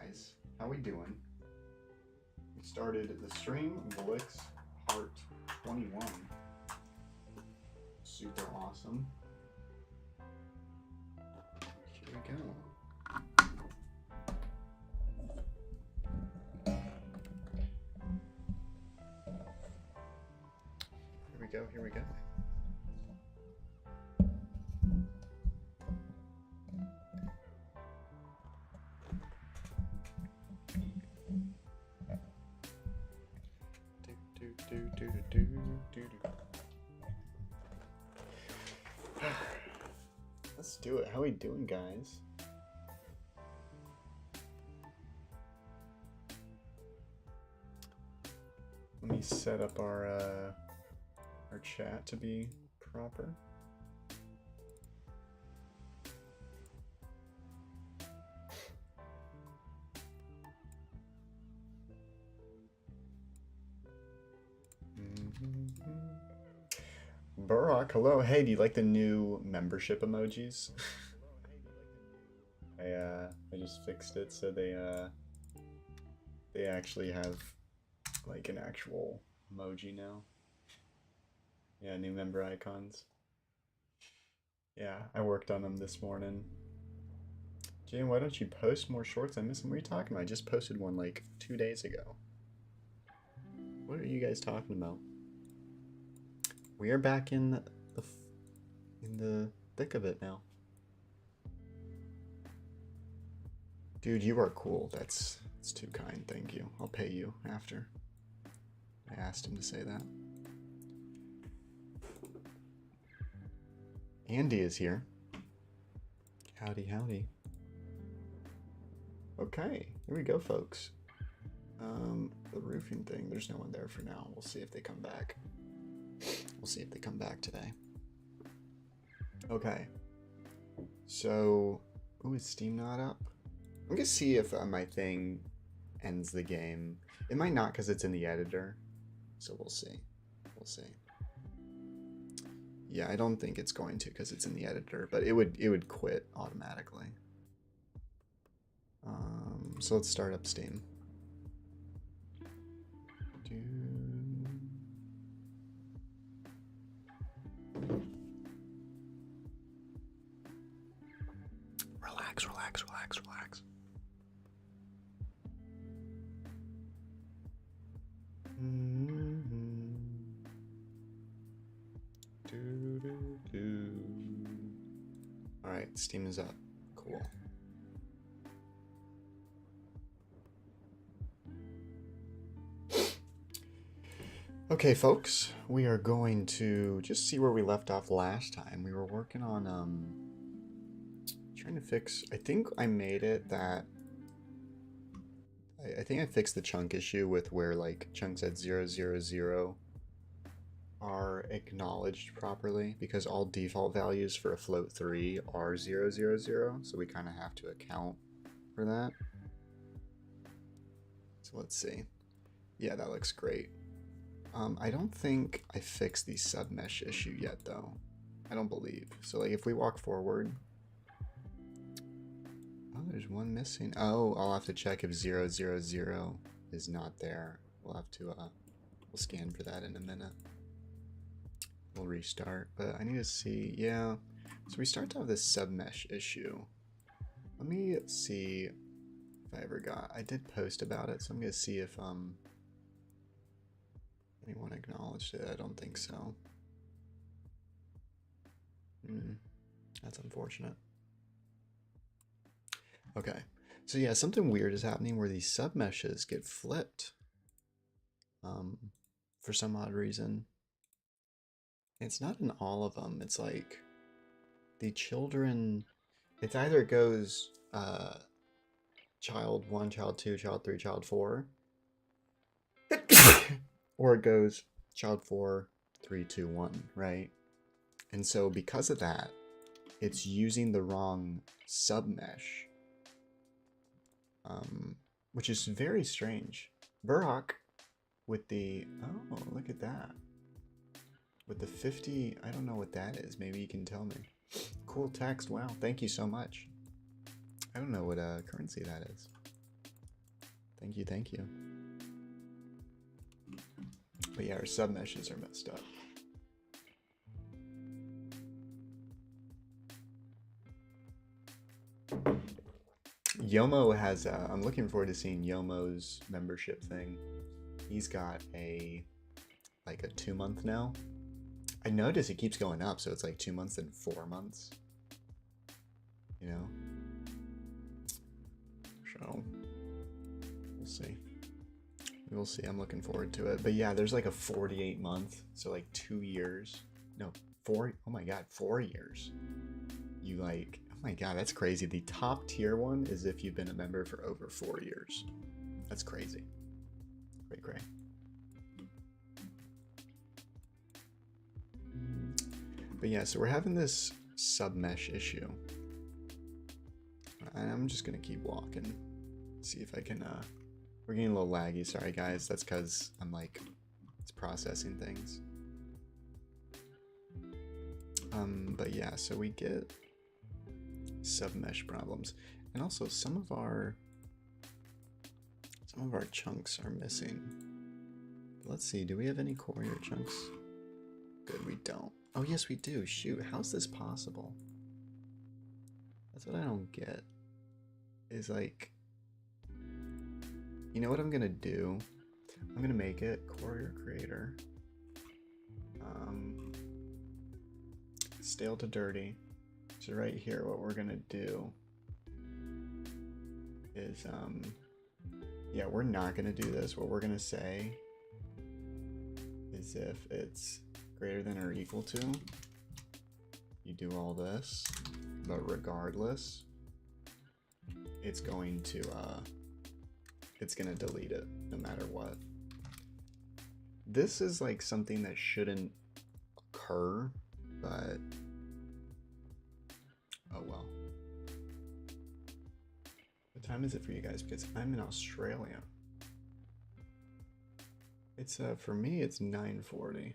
guys, how we doing? We started the stream Blix Heart 21. Super awesome. Here we go. Here we go, here we go. Let's do it. How we doing, guys? Let me set up our chat to be proper. Barack, hello. Hey, do you like the new membership emojis? I just fixed it so they actually have like an actual emoji now. Yeah, new member icons. Yeah, I worked on them this morning. Jane, why don't you post more shorts? I miss them. What are you talking about? I just posted one like 2 days ago. What are you guys talking about? We are back in the thick of it now. Dude, you are cool. That's too kind. Thank you. I'll pay you after. I asked him to say that. Andy is here. Howdy, howdy. Okay, here we go, folks. The roofing thing, there's no one there for now. We'll see if they come back. We'll see if they come back today. Okay. So, ooh, is Steam not up? I'm gonna see if my thing ends the game. It might not because it's in the editor. So we'll see. We'll see. Yeah, I don't think it's going to because it's in the editor, but it would quit automatically. So let's start up Steam. Relax, relax, relax, relax. All right, Steam is up. Cool. Okay, folks, we are going to just see where we left off last time. We were working on trying to fix. I think I made it that. I think I fixed the chunk issue with where like chunks at 000 are acknowledged properly because all default values for a float 3 are 000, so we kind of have to account for that. So let's see. Yeah, that looks great. I don't think I fixed the submesh issue yet though. I don't believe. So like if we walk forward. Oh, there's one missing. Oh, I'll have to check if 000 is not there. We'll have to we'll scan for that in a minute. We'll restart, but I need to see. Yeah, so we start to have this submesh issue. Let me see if I ever got. I did post about it, so I'm gonna see if anyone acknowledged it. I don't think so. That's unfortunate. Okay, so yeah, something weird is happening where these submeshes get flipped for some odd reason. It's not in all of them. It's like the children, it's either it goes child 1, child 2, child 3, child 4, or it goes child 4, 3, 2, 1, right? And so because of that, it's using the wrong submesh. Which is very strange. Burhak with the, oh, look at that. With the 50, I don't know what that is. Maybe you can tell me. Cool text. Wow, thank you so much. I don't know what currency that is. Thank you, thank you. But yeah, our submeshes are messed up. Yomo has, I'm looking forward to seeing Yomo's membership thing. He's got like a 2-month now. I notice it keeps going up, so it's like 2 months and 4 months. You know? So, we'll see. We'll see. I'm looking forward to it. But yeah, there's like a 48 month, so like 2 years. No, 4. Oh my god, 4 years. You like, oh my god, that's crazy. The top tier one is if you've been a member for over 4 years. That's crazy. Great, great. But yeah, so we're having this submesh issue. And I'm just gonna keep walking. See if I can, we're getting a little laggy, sorry guys. That's because I'm like, it's processing things. But yeah, so we get submesh problems. And also some of our chunks are missing. Let's see, do we have any courier chunks? Good, we don't. Oh yes, we do. Shoot, how's this possible? That's what I don't get. Is like, you know what I'm gonna do? I'm gonna make it courier creator. Stale to dirty. So right here, what we're gonna do is, yeah, we're not gonna do this. What we're gonna say is if it's greater than or equal to, you do all this, but regardless, it's going to, it's gonna delete it no matter what. This is like something that shouldn't occur, but oh well. What time is it for you guys? Because I'm in Australia. It's for me it's 9:40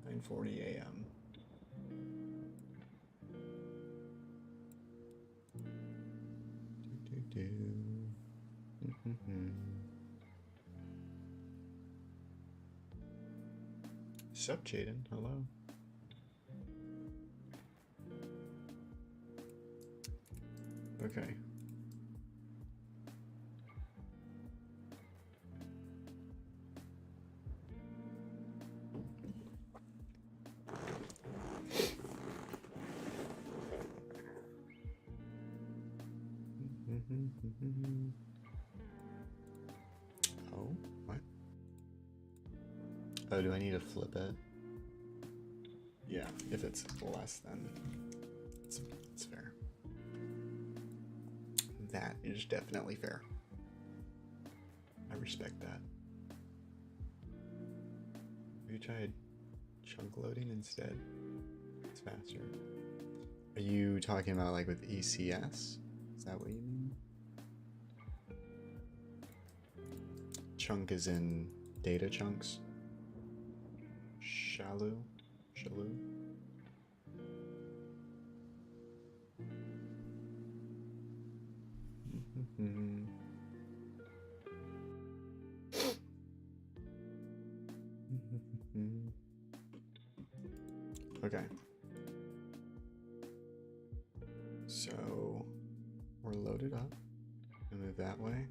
a.m. Sup, Jaden? Hello. Okay. Oh, what? Oh, do I need to flip it? Yeah, if it's less than, it's fair. That is definitely fair. I respect that. We tried chunk loading instead. It's faster. Are you talking about like with ECS? Is that what you mean? Chunk is in data chunks. Shallow. Okay. So we're loaded up. And move that way.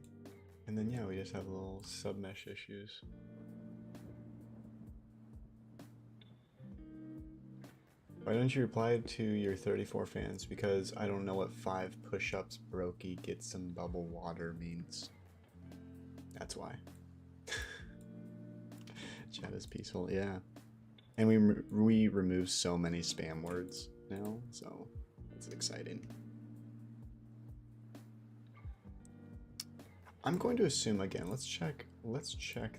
And then yeah, we just have little submesh issues. Why don't you reply to your 34 fans? Because I don't know what 5 push-ups brokey get some bubble water means. That's why. Chat is peaceful, yeah. And we remove so many spam words now, so that's exciting. I'm going to assume again, let's check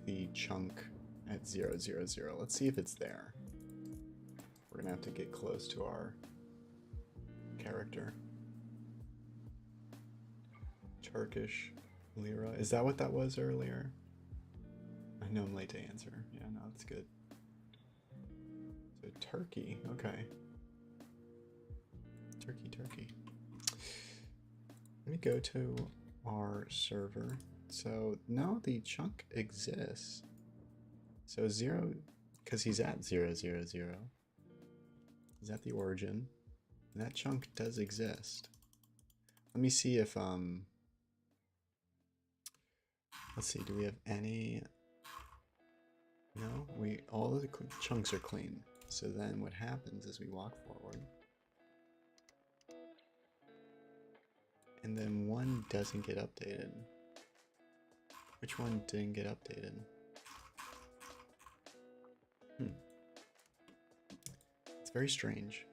the chunk at 0, 0, 0. Let's see if it's there. We're gonna have to get close to our character. Turkish lira. Is that what that was earlier? I know I'm late to answer. Yeah, no, that's good. So Turkey, okay. Turkey. Let me go to our server. So now the chunk exists. So 0, because he's at 0, 0, 0. He's at the origin. And that chunk does exist. Let me see if, let's see, do we have any? No, all of the chunks are clean. So then what happens is we walk forward. And then one doesn't get updated. Which one didn't get updated? It's very strange.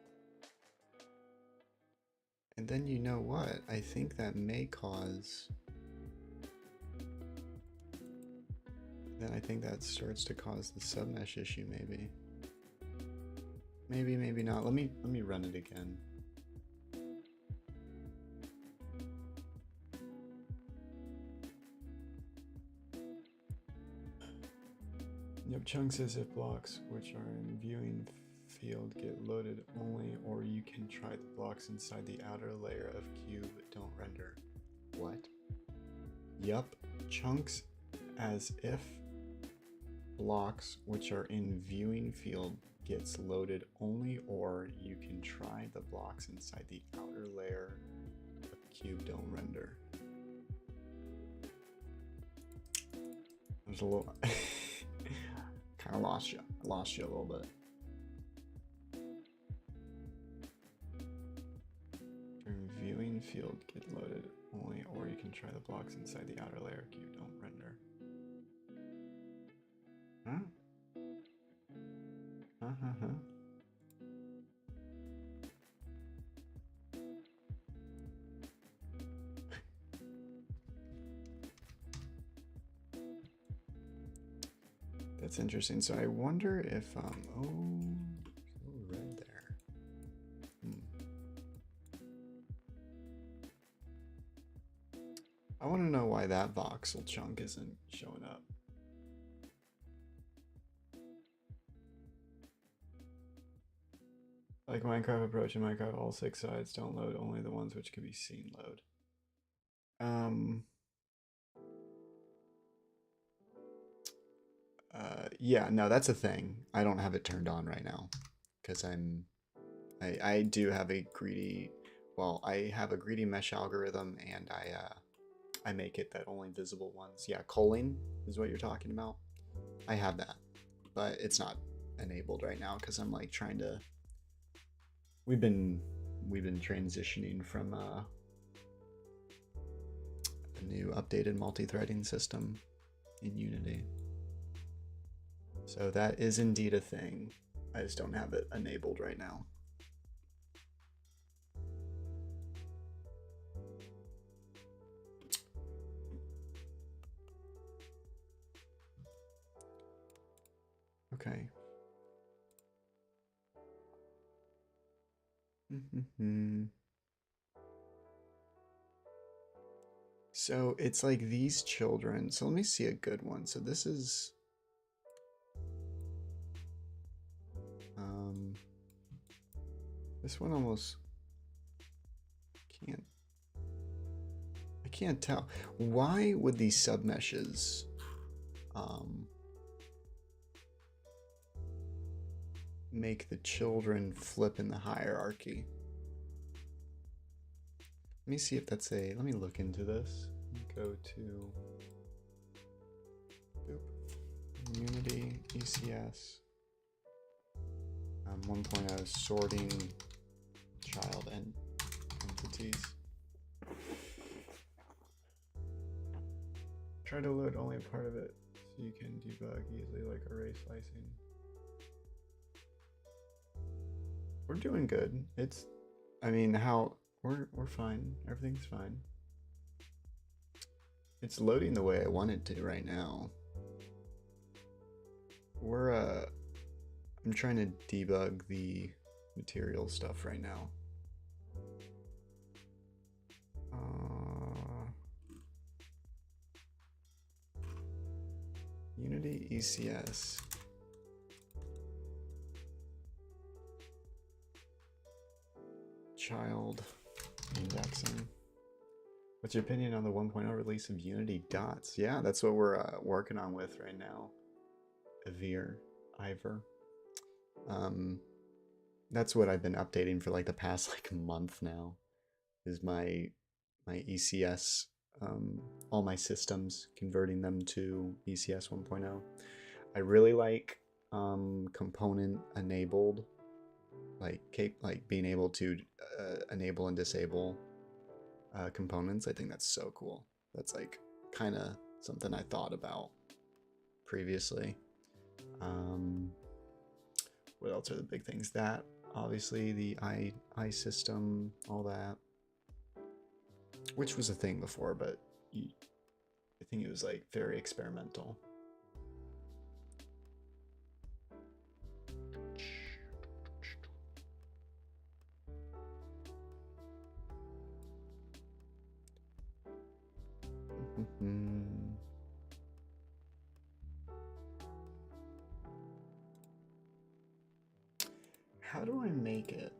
And then you know what? I think that may cause... Then I think that starts to cause the submesh issue, maybe. Maybe not. Let me run it again. Yep, chunks as if blocks which are in viewing field get loaded only, or you can try the blocks inside the outer layer of cube don't render. What? Yup, chunks as if blocks which are in viewing field gets loaded only, or you can try the blocks inside the outer layer of cube don't render. There's a little kind of lost you. I lost you a little bit. During viewing field get loaded only, or you can try the blocks inside the outer layer cube don't render. Huh? That's interesting. So I wonder if oh, a little red there. I want to know why that voxel chunk isn't showing up. Like Minecraft approach in Minecraft, all 6 sides don't load, only the ones which can be seen load. Yeah, no, that's a thing. I don't have it turned on right now because I do have a greedy, well, I have a greedy mesh algorithm, and I make it that only visible ones. Yeah, culling is what you're talking about. I have that, but it's not enabled right now because I'm like trying to. We've been transitioning from a new updated multi-threading system in Unity. So that is indeed a thing. I just don't have it enabled right now. Okay. So it's like these children. So let me see a good one. So this is this one almost I can't tell. Why would these submeshes make the children flip in the hierarchy? Let me see if that's let me look into this. Go to Unity ECS 1.0 sorting child and entities. Try to load only part of it so you can debug easily, like array slicing. We're doing good. It's, I mean, we're fine. Everything's fine. It's loading the way I want it to right now. I'm trying to debug the material stuff right now. Unity ECS. Child indexing. What's your opinion on the 1.0 release of Unity dots? Yeah, that's what we're working on with right now. Ivor. That's what I've been updating for like the past like month now. Is my ECS, all my systems, converting them to ECS 1.0. I really like component enabled, like being able to enable and disable components. I think that's so cool. That's like kind of something I thought about previously. What else are the big things? That obviously the I system, all that, which was a thing before, but I think it was like very experimental. How do I make it?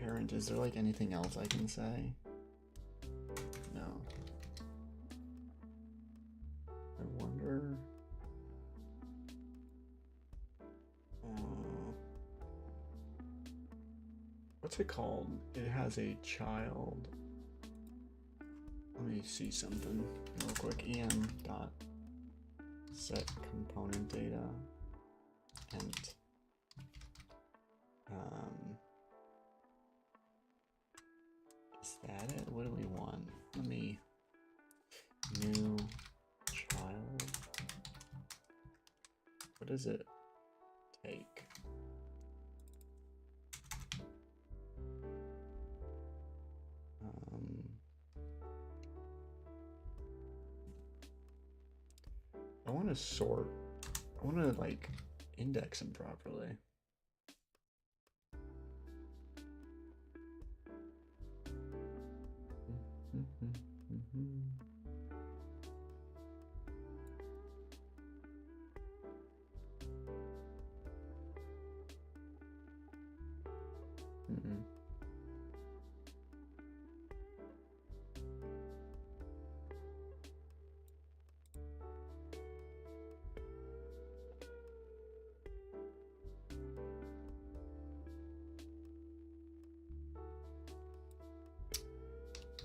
Parent, is there like anything else I can say? No. I wonder. What's it called? It has a child. Let me see something real quick. em dot set component data and is that it? What do we want? Let me new child. What does it take? I want to sort. I want to like index them properly.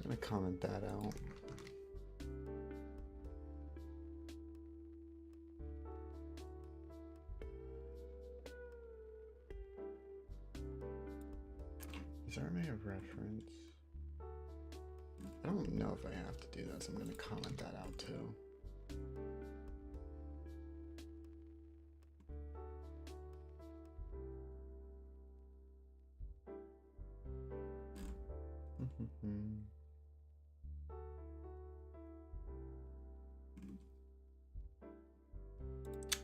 I'm gonna comment that out. Is RMA a reference? I don't know if I have to do that, so I'm gonna comment that out too.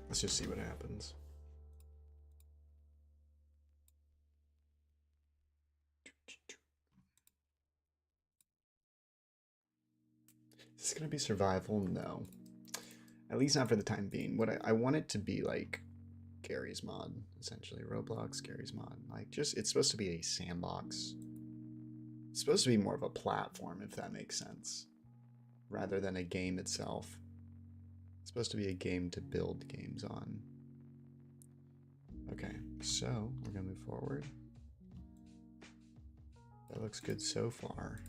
Let's just see what happens. Is this gonna be survival? No. At least not for the time being. What I want it to be like Gary's mod, essentially. Roblox, Gary's mod. Like just it's supposed to be a sandbox. It's supposed to be more of a platform, if that makes sense. Rather than a game itself. It's supposed to be a game to build games on. Okay, so we're gonna move forward. That looks good so far.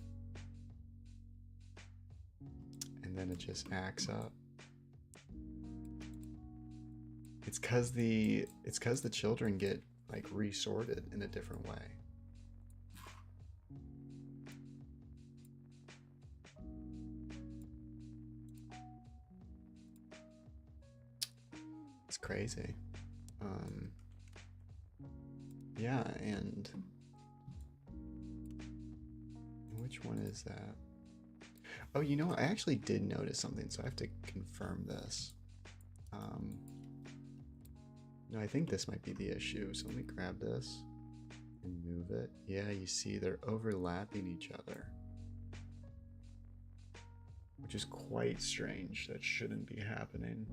And then it just acts up. It's cause the children get like resorted in a different way. It's crazy. Yeah, and which one is that? Oh, you know what? I actually did notice something, so I have to confirm this. No, I think this might be the issue. So let me grab this and move it. Yeah, you see they're overlapping each other, which is quite strange. That shouldn't be happening.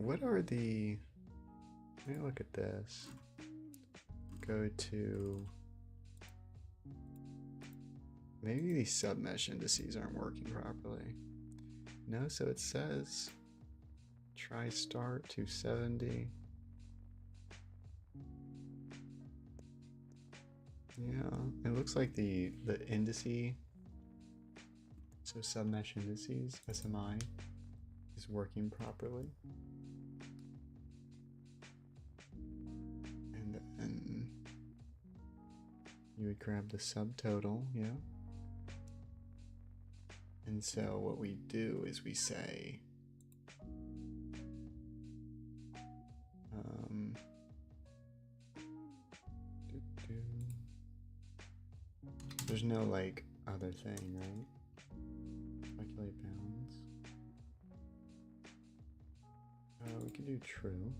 what are the, let me look at this. Go to, maybe these submesh indices aren't working properly. No, so it says try start 270. Yeah, it looks like the indice, so submesh indices, SMI, is working properly. And then you would grab the subtotal, yeah. And so what we do is we say, there's no like other thing, right? Calculate bounds. We can do true.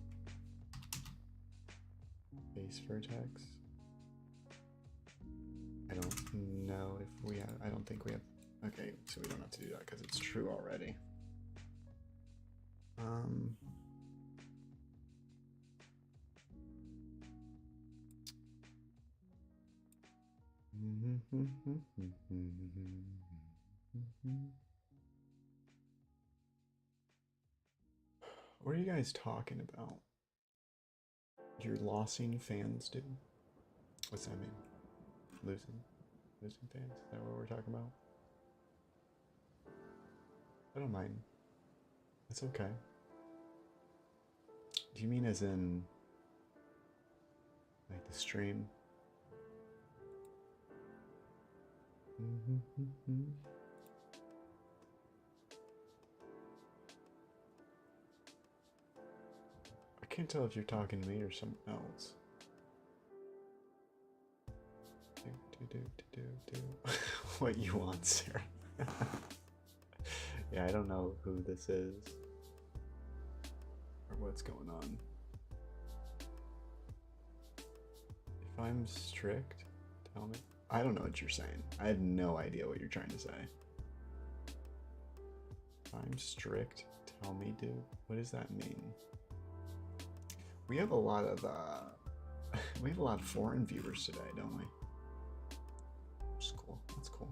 Base vertex. I don't know if we have, I don't think we have, okay, so we don't have to do that because it's true already. What are you guys talking about? You're losing fans, dude? What's that mean? Losing fans? Is that what we're talking about? I don't mind. That's okay. Do you mean as in like the stream? I can't tell if you're talking to me or someone else. Do. What you want, Sarah. Yeah, I don't know who this is or what's going on. If I'm strict, tell me. I don't know what you're saying. I have no idea what you're trying to say. If I'm strict, tell me, dude. What does that mean? We have a lot of foreign viewers today, don't we? That's cool. That's cool.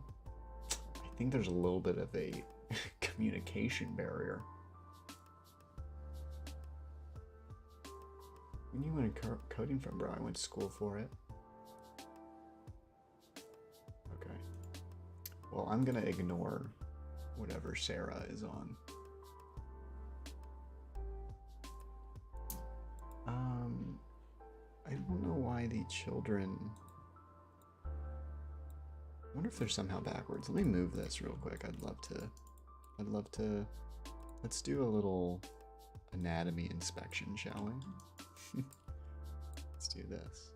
I think there's a little bit of a communication barrier. When you went coding from, bro, I went to school for it. Okay. Well, I'm gonna ignore whatever Sarah is on. I don't know why the children. I wonder if they're somehow backwards. Let me move this real quick. I'd love to. Let's do a little anatomy inspection, shall we? Let's do this.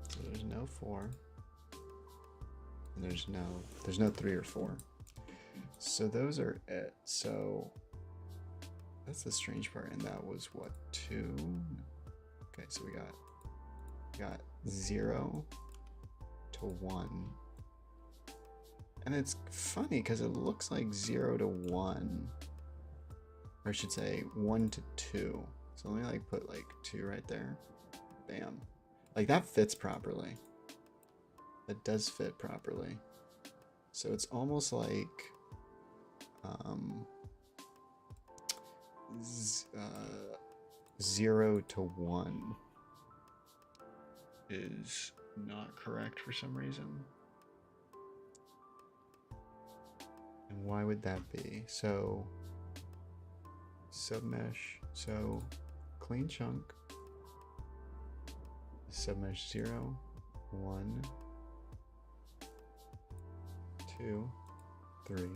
So there's no 4. And there's no 3 or 4. So those are it. So that's the strange part, and that was what, 2? Okay, so we got 0 to 1. And it's funny because it looks like 0 to 1. Or I should say 1 to 2. So let me like put like 2 right there. Bam. Like that fits properly. That does fit properly. So it's almost like 0 to 1 is not correct for some reason. And why would that be? So submesh, so clean chunk, submesh 0, 1, 2, 3,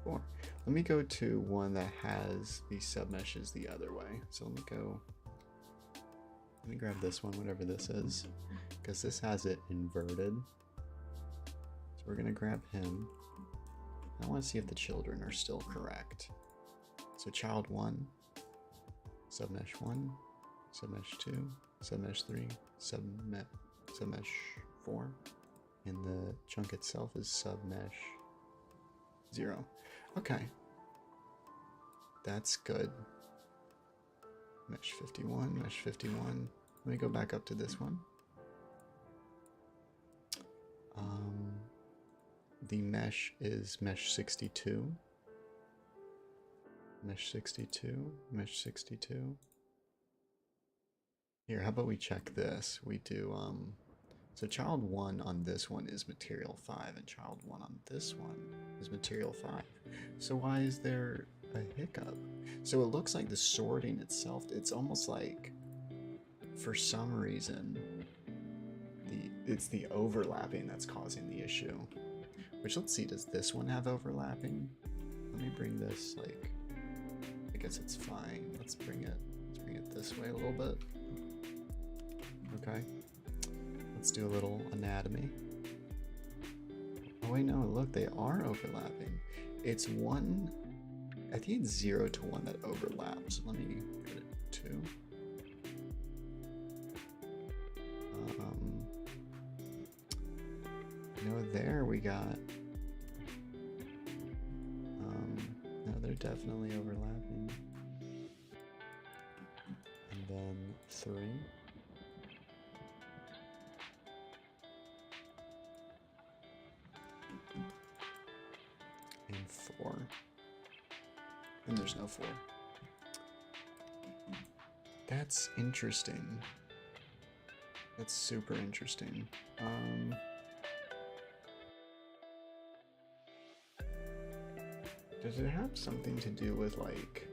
4. Let me go to one that has the submeshes the other way. So let me grab this one, whatever this is, because this has it inverted. So we're gonna grab him. I want to see if the children are still correct. So child 1, submesh 1, submesh 2, submesh 3, submesh 4. And the chunk itself is sub mesh 0. Okay. That's good. Mesh 51, mesh 51. Let me go back up to this one. The mesh is mesh 62. Mesh 62, mesh 62. Here, how about we check this? We do, so child 1 on this one is material 5, and child 1 on this one is material 5. So why is there a hiccup? So it looks like the sorting itself, it's almost like, for some reason, it's the overlapping that's causing the issue. Which, let's see, does this one have overlapping? Let me bring this, like, I guess it's fine. Let's bring it this way a little bit. Okay. Let's do a little anatomy. Oh wait, no, look, they are overlapping. It's 1, I think it's 0 to 1 that overlaps. Let me put it 2. There we got, no, they're definitely overlapping. And then 3. And 4. And there's no 4. That's interesting. That's super interesting. Does it have something to do with, like,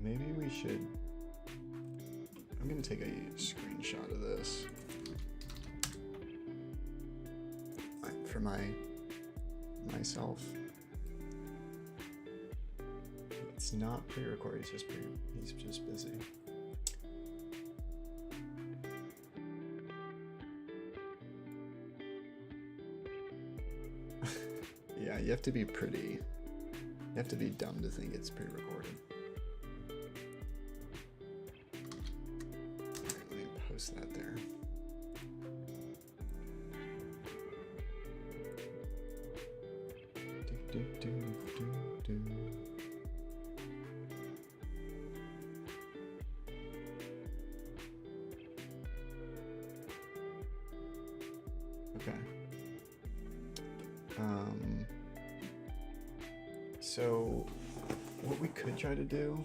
maybe we should, I'm gonna take a screenshot of this for myself. It's not pre-recorded, he's just busy. Yeah, you have to be dumb to think it's pre-recorded. Alright, let me post that there. Okay. So what we could try to do,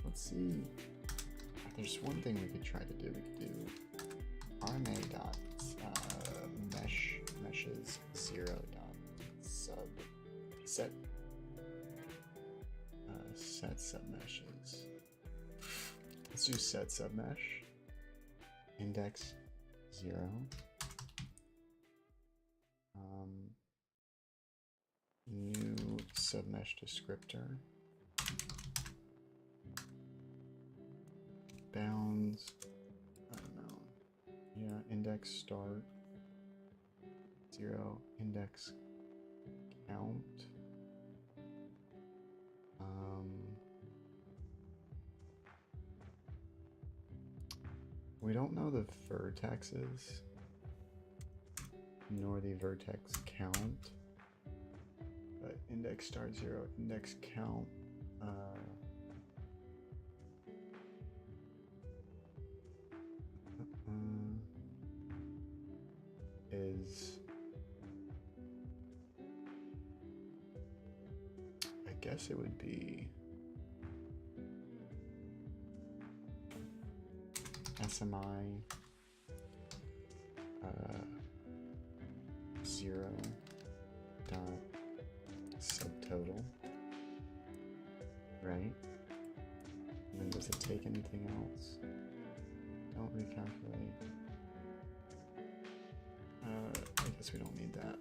let's see, there's one thing we could try to do. We could do RMA dot meshes 0 dot set submeshes. Let's do set submesh index 0. New submesh descriptor, bounds, I don't know, yeah, index start 0, index count, we don't know the vertexes nor the vertex count. But index start 0, index count is, I guess it would be SMI 0 dot subtotal, right? And then does it take anything else? Don't recalculate. I guess we don't need that.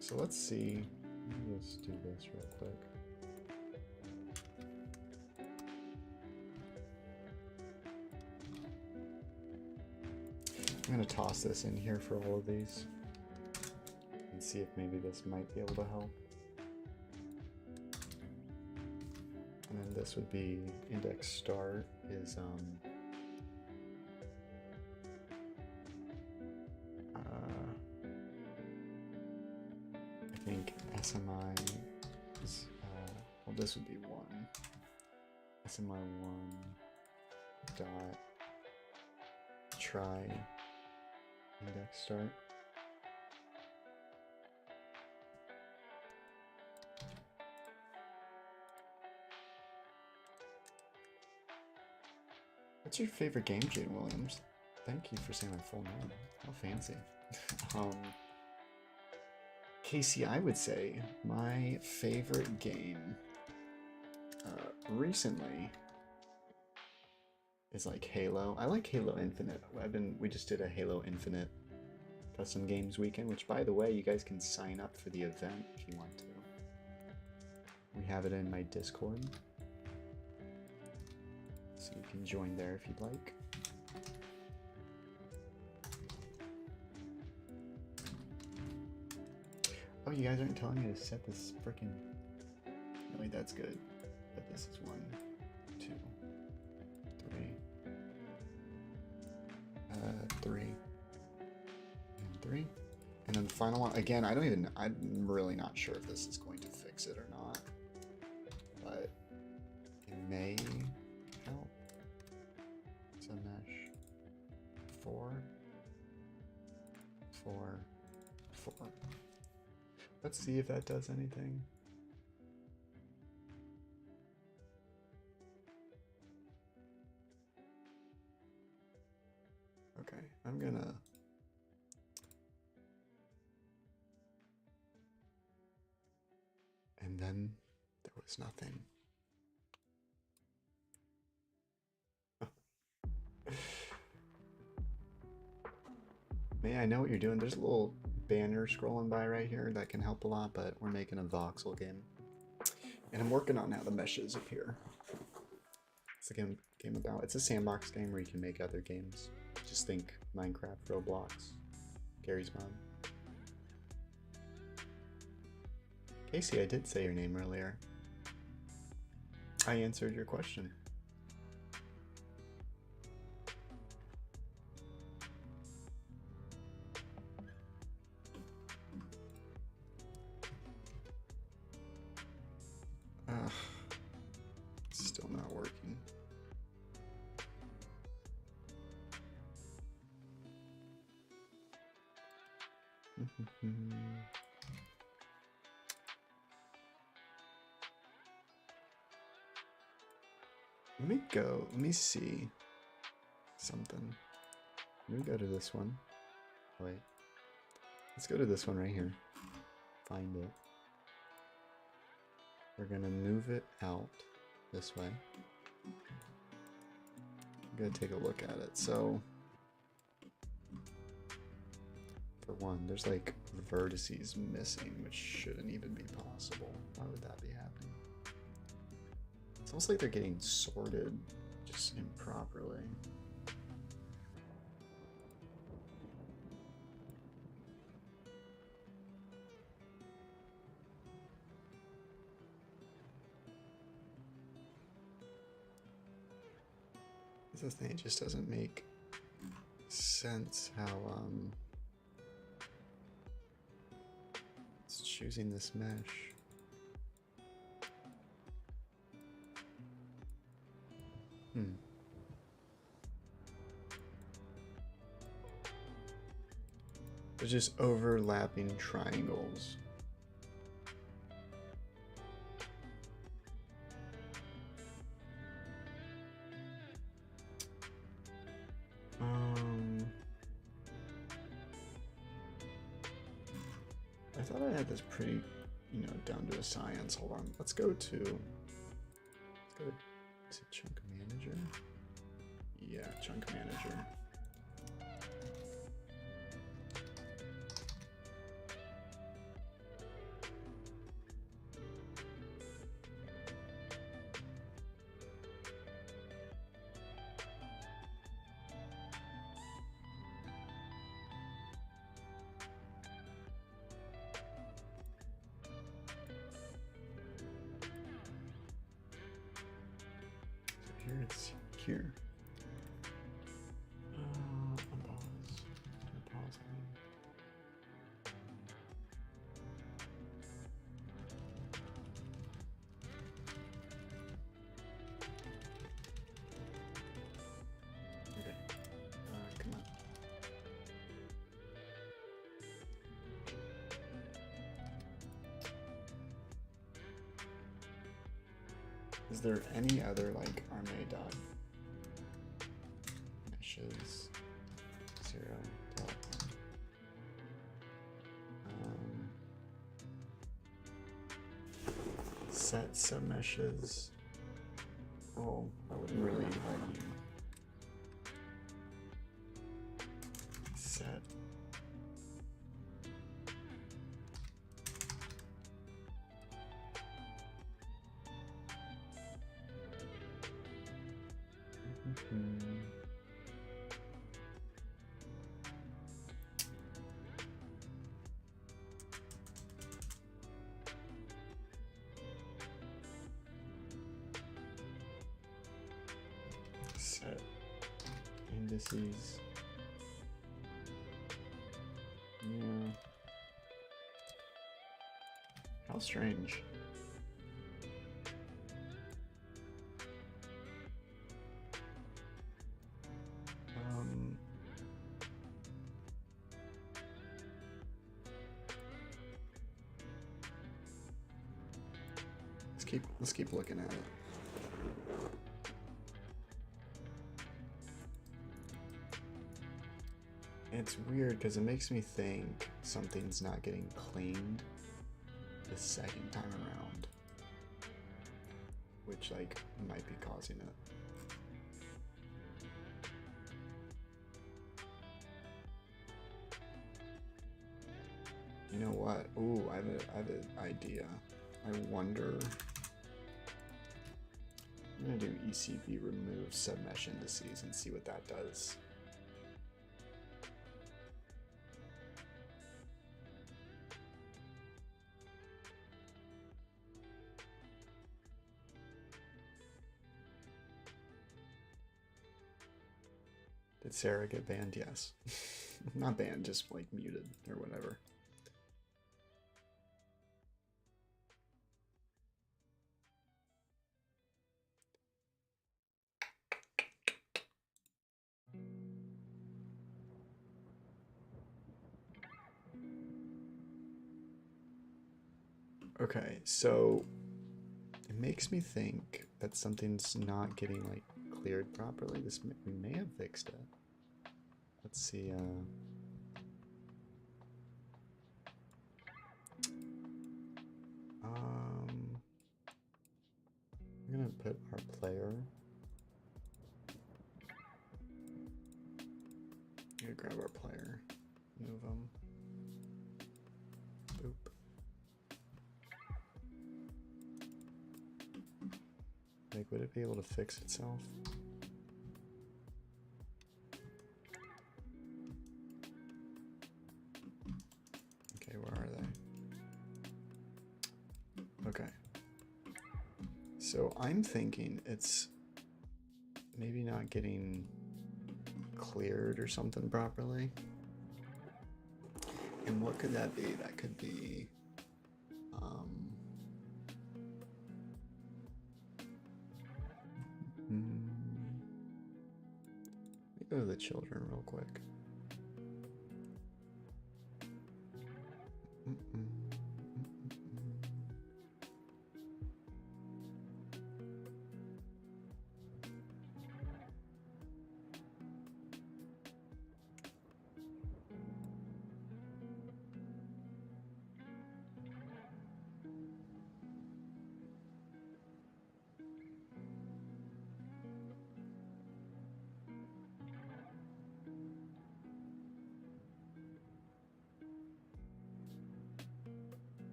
So let's see. Let me just do this real quick. I'm going to toss this in here for all of these and see if maybe this might be able to help. And then this would be index start is think SMI is, well, this would be 1. SMI 1 dot try index start. What's your favorite game, Jane Williams? Thank you for saying my full name. How fancy. Casey, I would say my favorite game recently is like Halo. I like Halo Infinite. We just did a Halo Infinite custom games weekend, which by the way, you guys can sign up for the event if you want to. We have it in my Discord, so you can join there if you'd like. Oh, you guys aren't telling me to set this freaking. No, wait, that's good. But this is 1, 2, 3, 3, and 3, and then the final one. Again, I'm really not sure if this is going to fix it or not, but it may help. So mesh 4, 4, 4. Let's see if that does anything. Okay, I'm gonna... And then there was nothing. May I know what you're doing? There's a little banner scrolling by right here that can help a lot, but we're making a voxel game. And I'm working on how the meshes appear. It's a game about, it's a sandbox game where you can make other games. Just think Minecraft, Roblox, Gary's Mod. Casey, I did say your name earlier. I answered your question. Still not working. Let me see something. Let me go to this one. Oh, wait. Let's go to this one right here. Find it. We're gonna move it out this way. I'm gonna take a look at it. So, for one, there's like vertices missing, which shouldn't even be possible. Why would that be happening? It's almost like they're getting sorted just improperly. This thing just doesn't make sense how it's choosing this mesh. They're just overlapping triangles. I thought I had this pretty, down to a science. Hold on. Let's go to chunk manager. Yeah, chunk manager. It's here. Unpause. Is there any other like arme dot meshes 0 dot set submeshes? Oh, I wouldn't really let you set set indices. Yeah. How strange. Let's keep looking at it. It's weird because it makes me think something's not getting cleaned the second time around, which like might be causing it. You know what? Ooh, I have an idea. I wonder. I'm gonna do ECB remove submesh indices and see what that does. Did Sarah get banned? Yes. Not banned, just like muted or whatever. Okay, so it makes me think that something's not getting like cleared properly. We may have fixed it. Let's see. I'm gonna put our player. I'm gonna grab our player, move him. Boop. Like, would it be able to fix itself? Okay, where are they? Okay. So I'm thinking it's maybe not getting cleared or something properly. And what could that be? That could be let me go to the children real quick.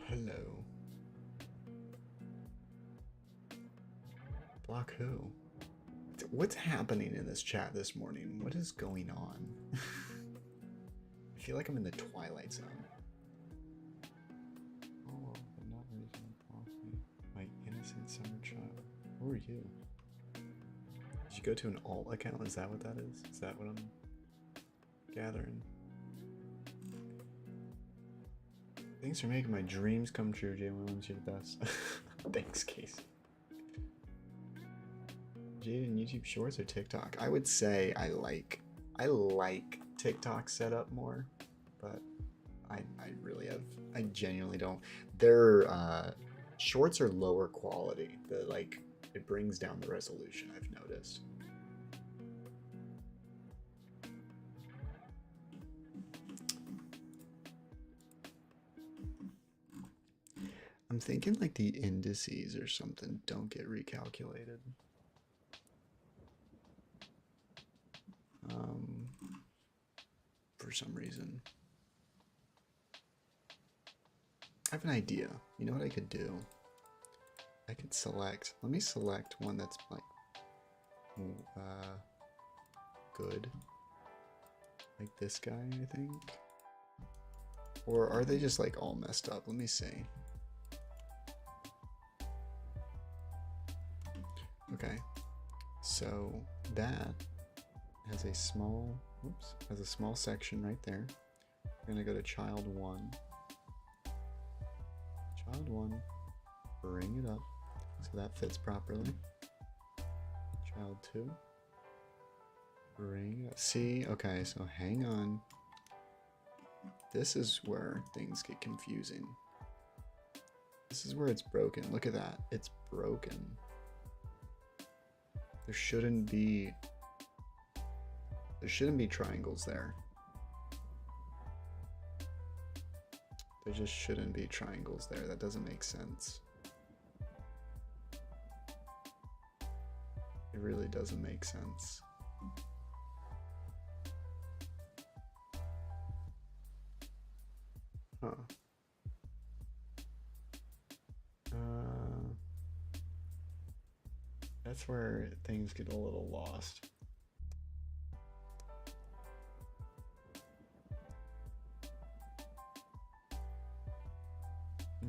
Hello. Block who? What's happening in this chat this morning? What is going on? I feel like I'm in the Twilight Zone. Oh, but not reason coffee. My innocent summer child. Who are you? Did you go to an alt account? Is that what that is? Is that what I'm gathering? Thanks for making my dreams come true, Jay Williams. You're the best. Thanks, Casey. Jaden, YouTube Shorts or TikTok? I would say I like TikTok setup more, but I really have, I genuinely don't. Their shorts are lower quality. Like, it brings down the resolution, I've noticed. I'm thinking like the indices or something don't get recalculated. For some reason. I have an idea. You know what I could do? I could select, let me select one that's like good. Like this guy, I think. Or are they just like all messed up? Let me see. Okay. So that has a small, oops, has a small section right there. We're gonna go to child 1. Child 1, bring it up so that fits properly. Child 2, bring it up. See, okay, so hang on. This is where things get confusing. This is where it's broken. Look at that, it's broken. There shouldn't be triangles there. There just shouldn't be triangles there. That doesn't make sense. It really doesn't make sense. Huh. That's where things get a little lost.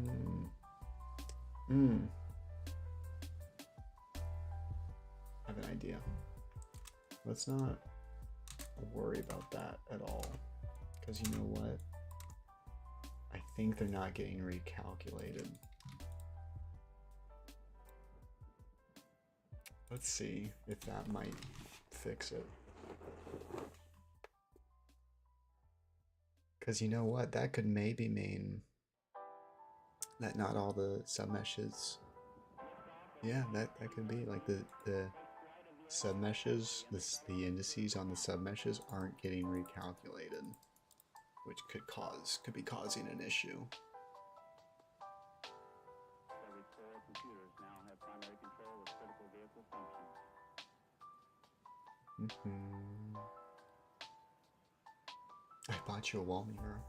I have an idea. Let's not worry about that at all. Because you know what? I think they're not getting recalculated. Let's see if that might fix it. Because you know what? That could maybe mean that not all the submeshes. Yeah, that could be like the submeshes, the indices on the submeshes aren't getting recalculated, which could be causing an issue. I bought you a wall mirror.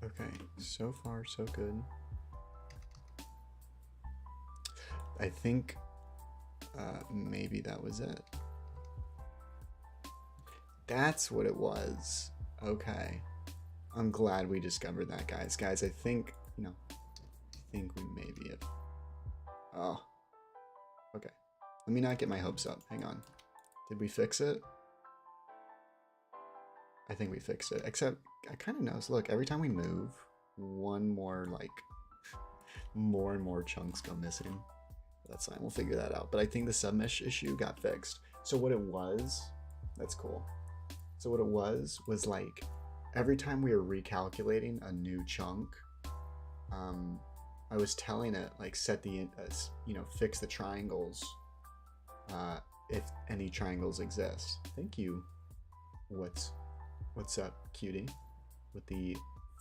Okay, so far so good. I think maybe that was it. That's what it was. Okay. I'm glad we discovered that, guys. Guys, I think, you know, I think we maybe have... Oh. Okay. Let me not get my hopes up. Hang on. Did we fix it? I think we fixed it. Except, I kind of noticed, look, every time we move, one more, like, more and more chunks go missing. That's fine, we'll figure that out. But I think the submesh issue got fixed. So what it was, that's cool. So what it was like, every time we were recalculating a new chunk, I was telling it, like, set the, you know, fix the triangles, if any triangles exist. Thank you. What's up, cutie? With the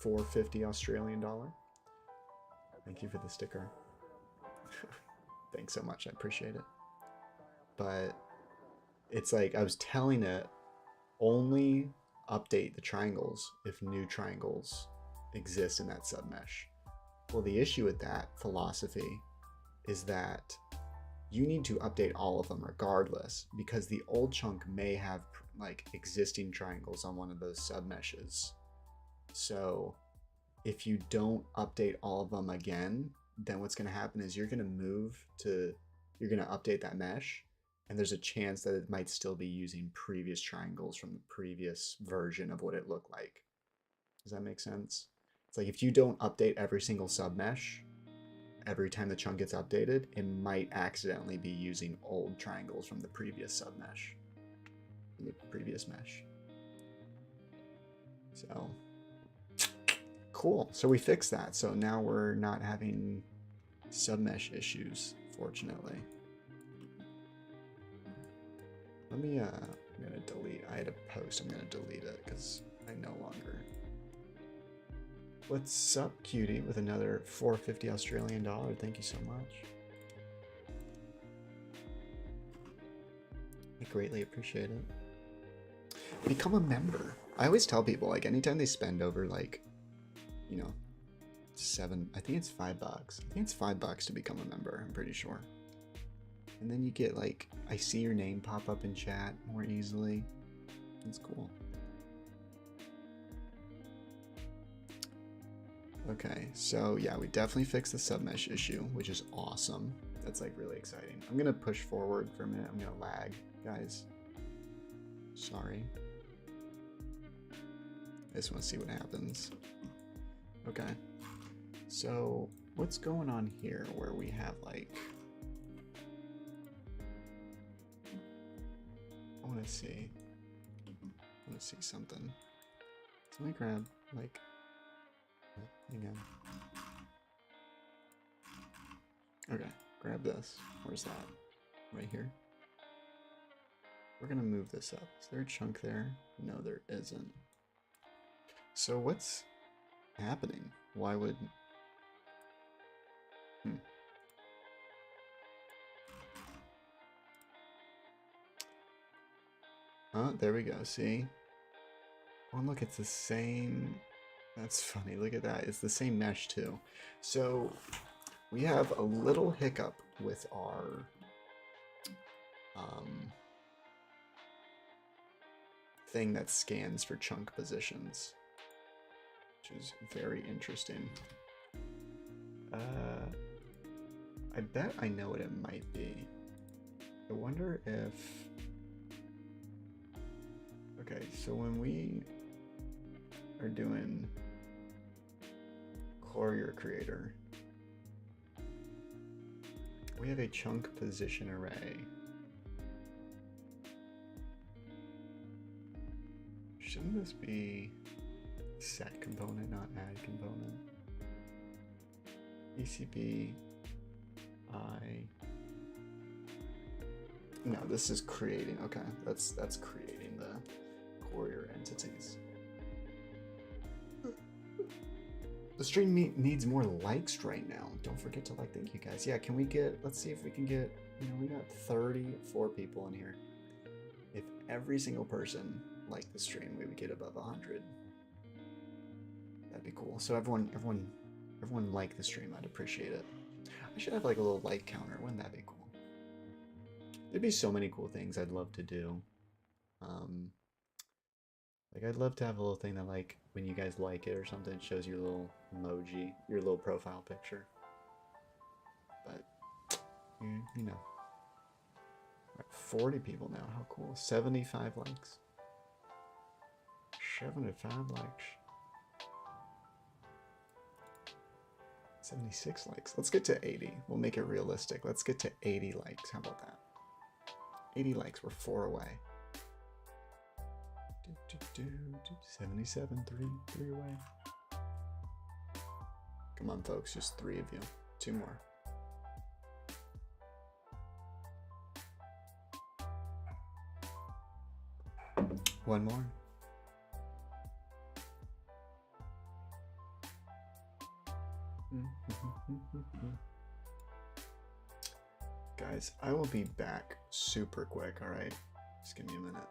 $4.50 Australian dollar. Thank you for the sticker. Thanks so much, I appreciate it. But it's like I was telling it only update the triangles if new triangles exist in that submesh. Well, the issue with that philosophy is that you need to update all of them regardless, because the old chunk may have like existing triangles on one of those submeshes. So if you don't update all of them again, then what's going to happen is you're going to update that mesh, And there's a chance that it might still be using previous triangles from the previous version of what it looked like. Does that make sense? It's like if you don't update every single submesh, every time the chunk gets updated, it might accidentally be using old triangles from the previous submesh, the previous mesh. So, cool. So we fixed that. So now we're not having submesh issues, fortunately. Let me, I'm gonna delete, I had a post, I'm gonna delete it because I no longer. What's up, cutie, with another $4.50 Australian dollar? Thank you so much. I greatly appreciate it. Become a member. I always tell people, like, anytime they spend over, like, you know, I think it's $5. I think it's $5 to become a member, I'm pretty sure. And then you get, like, I see your name pop up in chat more easily. It's cool. Okay, so yeah, we definitely fixed the submesh issue, which is awesome. That's like really exciting. I'm gonna push forward for a minute. I'm gonna lag, guys. Sorry. I just want to see what happens. Okay, so what's going on here where we have like, I want to see something. So let me grab like, hang on. Okay, grab this. Where's that? Right here. We're gonna move this up. Is there a chunk there? No, there isn't. So what's happening? Why would... Oh, there we go, see? Oh, look, it's the same... That's funny, look at that. It's the same mesh too. So we have a little hiccup with our thing that scans for chunk positions, which is very interesting. I bet I know what it might be. I wonder if... Okay, so when we are doing Courier Creator, we have a chunk position array. Shouldn't this be set component, not add component? ECB I. No, this is creating. Okay, that's creating the courier entities. The stream needs more likes right now. Don't forget to like. Thank you guys. Yeah, can we get? Let's see if we can get. You know, we got 34 people in here. If every single person liked the stream, we would get above 100. That'd be cool. So everyone like the stream. I'd appreciate it. I should have like a little like counter. Wouldn't that be cool? There'd be so many cool things I'd love to do. Like I'd love to have a little thing that like when you guys like it or something, it shows your little emoji, your little profile picture. But you know, we're at 40 people now. How cool! 75 likes. 75 likes. 76 likes. Let's get to 80. We'll make it realistic. Let's get to 80 likes. How about that? 80 likes. We're 4 away. 77, 3 away. Come on, folks. Just 3 of you. 2 more. One more. Guys, I will be back super quick, all right? Just give me a minute.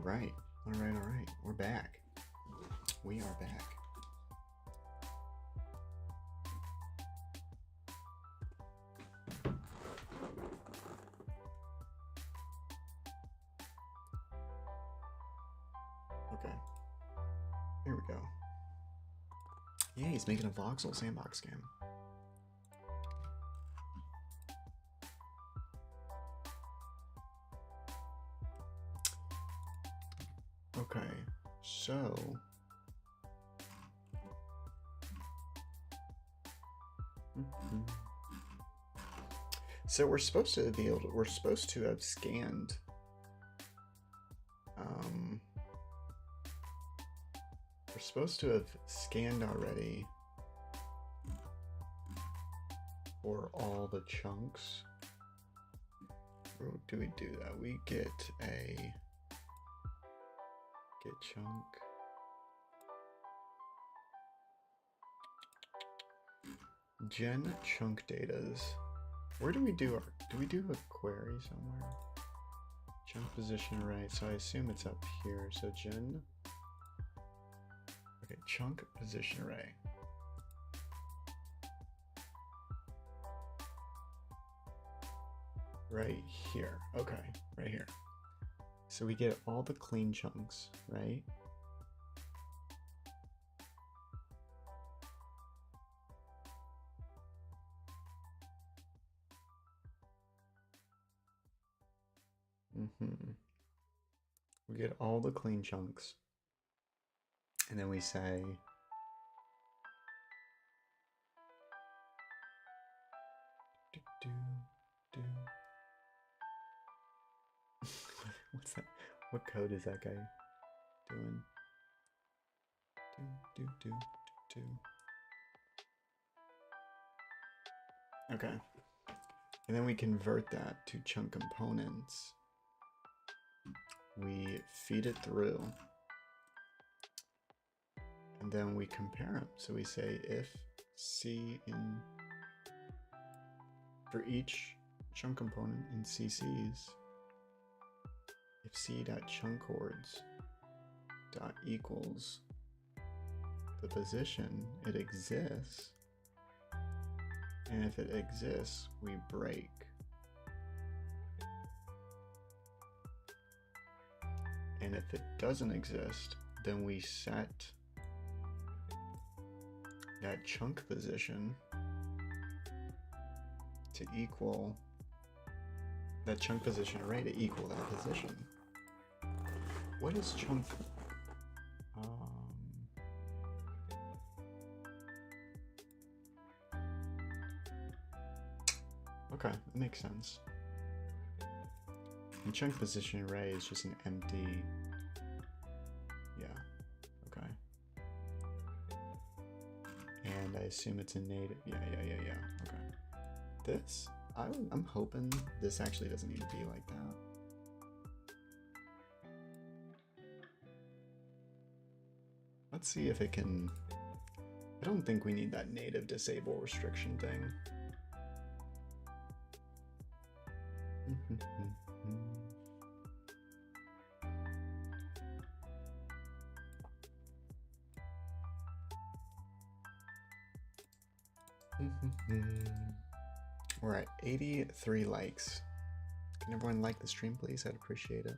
right. All right. All right. We're back. We are back. Okay. Here we go. Yeah, he's making a Voxel sandbox game. Okay, so we're supposed to be able to, we're supposed to have scanned we're supposed to have scanned already for all the chunks. Or do we do that? We get chunk. Gen chunk datas. Where do we do we do a query somewhere? Chunk position array, so I assume it's up here. So gen, okay, chunk position array. Right here, okay, right here. So we get all the clean chunks, right? We get all the clean chunks, and then we say what's that? What code is that guy doing? Okay, and then we convert that to chunk components. We feed it through, and then we compare them. So we say if C for each chunk component in CCs, if C.chunkChords dot equals the position it exists, and if it exists, we break. And if it doesn't exist, then we set that chunk position to equal that chunk position array to equal that position. What is chunk? Okay, that makes sense. And chunk position array is just an empty. Yeah. Okay. And I assume it's a native. Yeah. Okay. This, I'm hoping this actually doesn't need to be like that. Let's see if it can. I don't think we need that native disable restriction thing. We're at 83 likes. Can everyone like the stream, please? I'd appreciate it.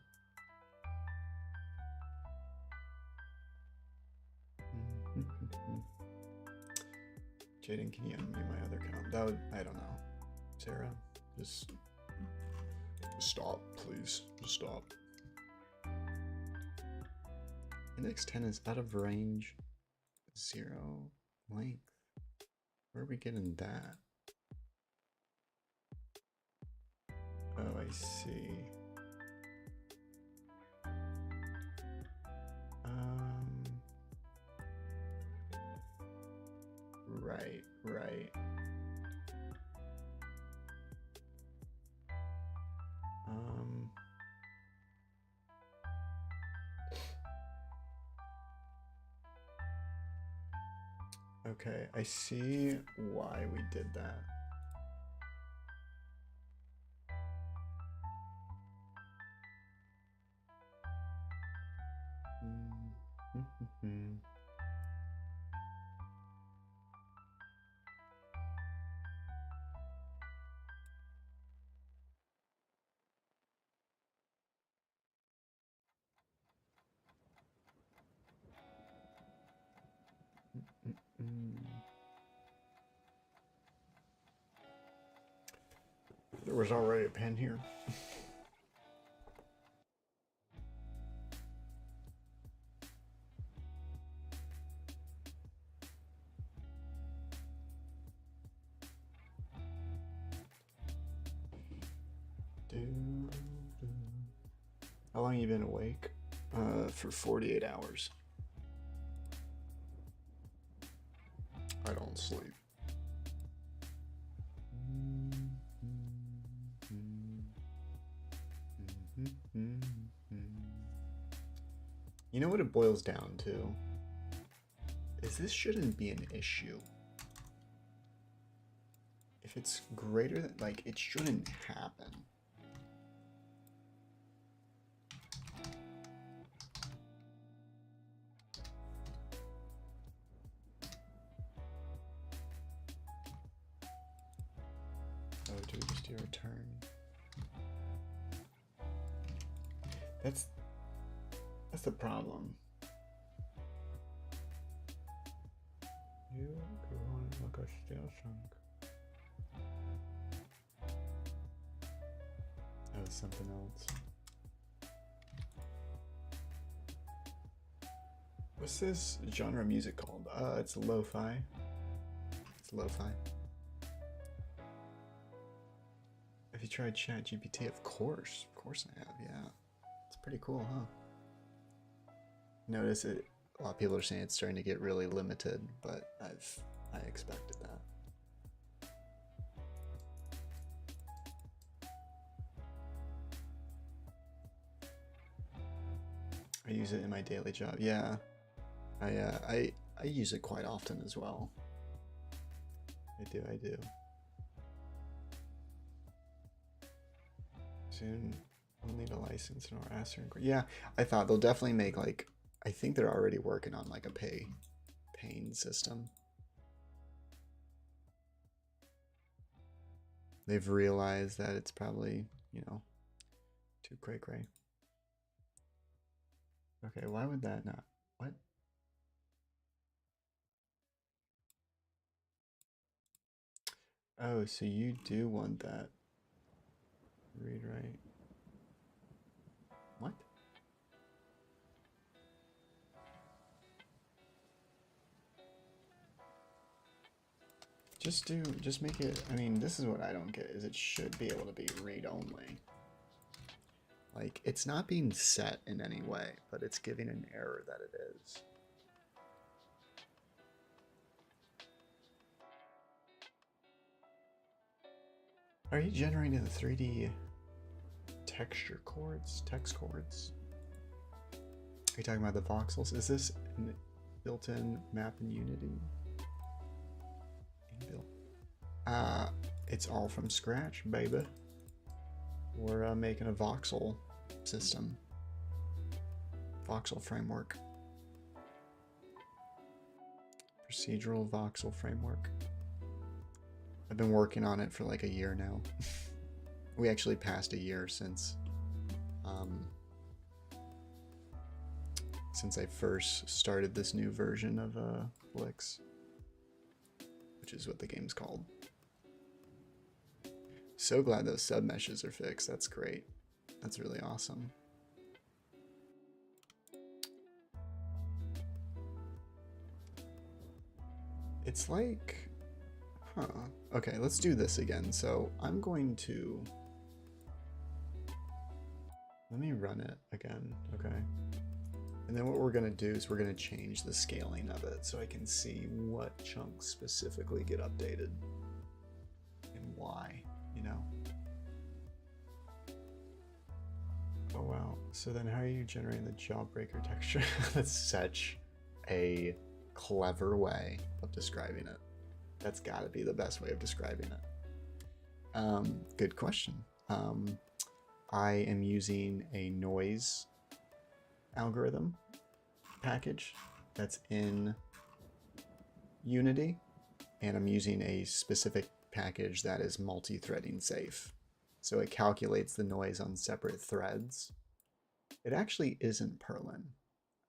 Jaden, can you unmute my other account? That would, I don't know. Sarah, just stop, please. Just stop. Index 10 is out of range. 0 length. Where are we getting that? Oh, I see. Right. Okay, I see why we did that. There was already a pen here. How long have you been awake? For 48 hours. I don't sleep. You know what it boils down to? Is this shouldn't be an issue. If it's greater than, like, it shouldn't happen. Oh, do we just do a return? That's the problem. You go on like a stale chunk. That was something else. What's this genre of music called? It's lo-fi. It's lo-fi. Have you tried ChatGPT? Of course I have, yeah. It's pretty cool, huh? Notice it, a lot of people are saying it's starting to get really limited, but I expected that. I use it in my daily job. Yeah, I use it quite often as well. I do. Soon we'll need a license in our Aster. Yeah, I thought they'll definitely make, like, I think they're already working on like a paying system. They've realized that it's probably, you know, too cray-cray. Okay, why would that not? What? Oh, so you do want that. Read right. What? Just make it, I mean, this is what I don't get, is it should be able to be read only. Like, it's not being set in any way, but it's giving an error that it is. Are you generating the 3D texture chords, text chords? Are you talking about the voxels? Is this an built-in map in Unity? Inbuilt. It's all from scratch, baby. We're making a voxel system. Voxel framework. Procedural voxel framework. I've been working on it for like a year now. We actually passed a year since I first started this new version of Blix, which is what the game's called. So glad those sub meshes are fixed. That's great. That's really awesome. It's like, huh. Okay, let's do this again. So I'm going to, let me run it again, okay? And then what we're gonna do is we're gonna change the scaling of it so I can see what chunks specifically get updated and why, you know? Oh wow, so then how are you generating the jawbreaker texture? That's such a clever way of describing it. That's gotta be the best way of describing it. Good question. I am using a noise algorithm package that's in Unity, and I'm using a specific package that is multi-threading safe. So it calculates the noise on separate threads. It actually isn't Perlin.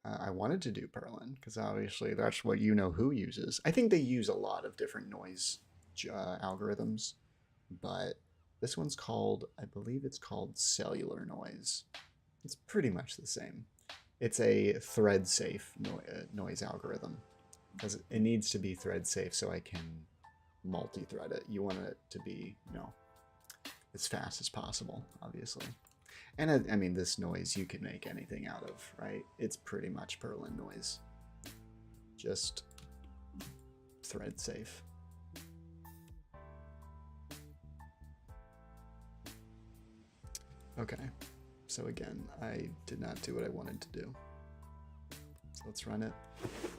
I wanted to do Perlin because obviously that's what you know who uses. I think they use a lot of different noise algorithms, but This one's called, I believe it's called cellular noise. It's pretty much the same. It's a thread safe noise algorithm because it needs to be thread safe so I can multi-thread it. You want it to be, you know, as fast as possible, obviously. And I mean, this noise you can make anything out of, right? It's pretty much Perlin noise. Just thread safe. Okay, so again, I did not do what I wanted to do. So let's run it.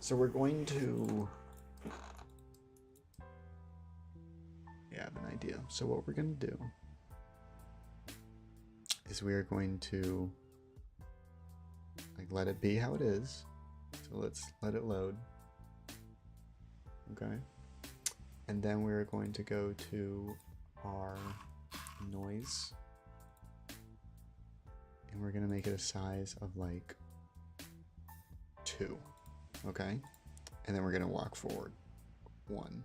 So we're going to... Yeah, I have an idea. So what we're going to do is we are going to like let it be how it is. So let's let it load. Okay. And then we're going to go to our noise. And we're going to make it a size of like 2. Okay. And then we're going to walk forward 1.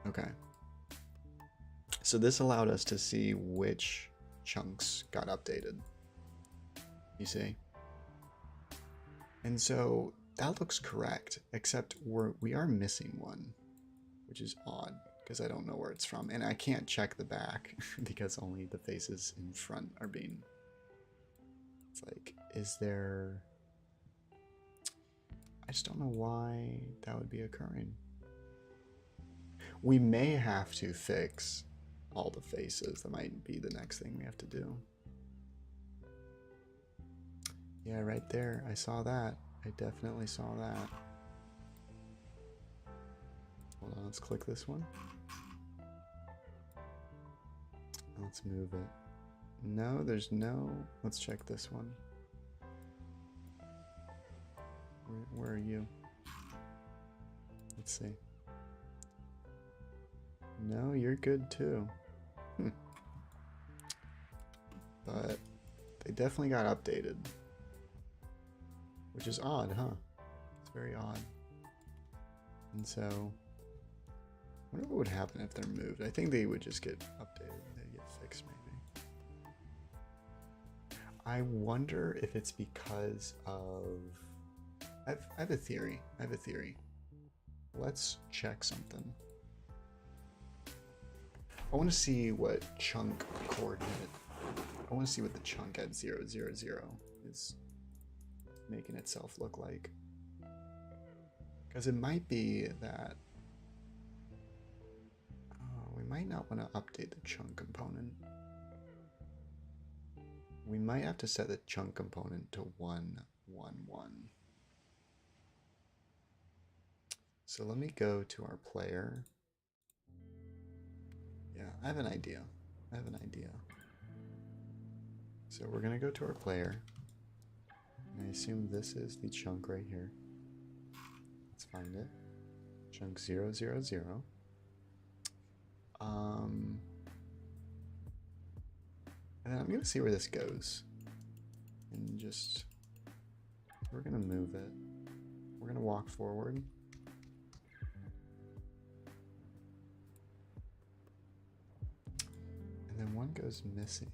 Okay. So this allowed us to see which chunks got updated. You see? And so that looks correct, except we are missing one, which is odd because I don't know where it's from. And I can't check the back because only the faces in front are being... It's like, is there... I just don't know why that would be occurring. We may have to fix all the faces. That might be the next thing we have to do. Yeah, right there. I saw that. I definitely saw that. Hold on, let's click this one. Let's move it. No, there's no... Let's check this one. Where are you? Let's see. No, you're good too. But they definitely got updated. Which is odd, huh? It's very odd. And so, I wonder what would happen if they're moved. I think they would just get updated. They'd get fixed, maybe. I wonder if it's because of... I have a theory. I have a theory. Let's check something. I want to see what chunk coordinate. I want to see what the chunk at 0, 0, 0 is making itself look like. Because it might be that we might not want to update the chunk component. We might have to set the chunk component to 1, 1, 1. So let me go to our player. Yeah, I have an idea. I have an idea. So we're going to go to our player. And I assume this is the chunk right here. Let's find it. Chunk 0, 0, 0. And then I'm going to see where this goes. And just... We're going to move it. We're going to walk forward. And then one goes missing.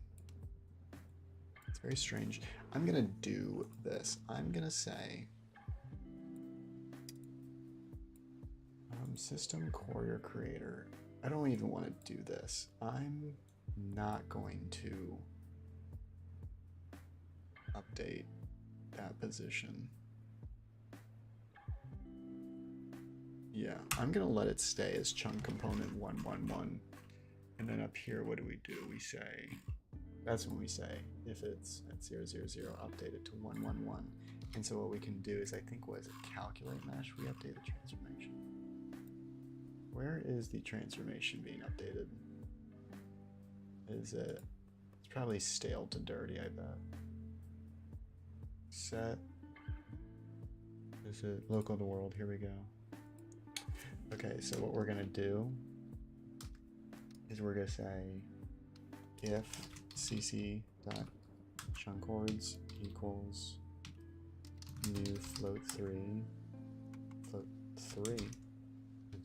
It's very strange. I'm going to do this. I'm going to say system courier creator. I don't even want to do this. I'm not going to update that position. Yeah, I'm going to let it stay as chunk component 111. And then up here, what do? We say, that's when we say, if it's at 0, 0, 0, update it to 111. And so what we can do is, I think, what is it, calculate mesh? We update the transformation. Where is the transformation being updated? Is it, it's probably stale to dirty, I bet. Set, is it local to world? Here we go. Okay, so what we're gonna do is we're gonna say if cc dot chunkwords equals new float 3 of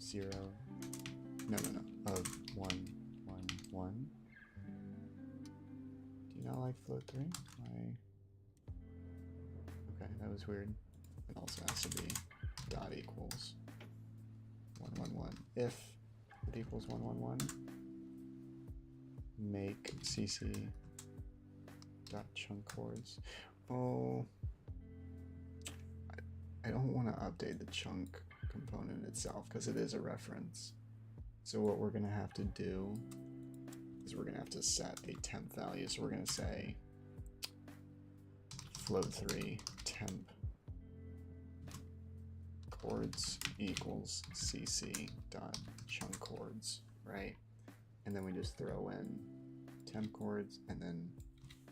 0 No, of 1, 1, 1. Do you not like float 3? Why? Okay, that was weird. It also has to be dot equals 1, 1, 1. If it equals 1, 1, 1, make cc dot chunk chords. Oh, I don't want to update the chunk component itself because it is a reference. So what we're going to have to do is we're going to have to set a temp value. So we're going to say float3 temp chords equals cc dot chunk chords, right? And then we just throw in temp chords and then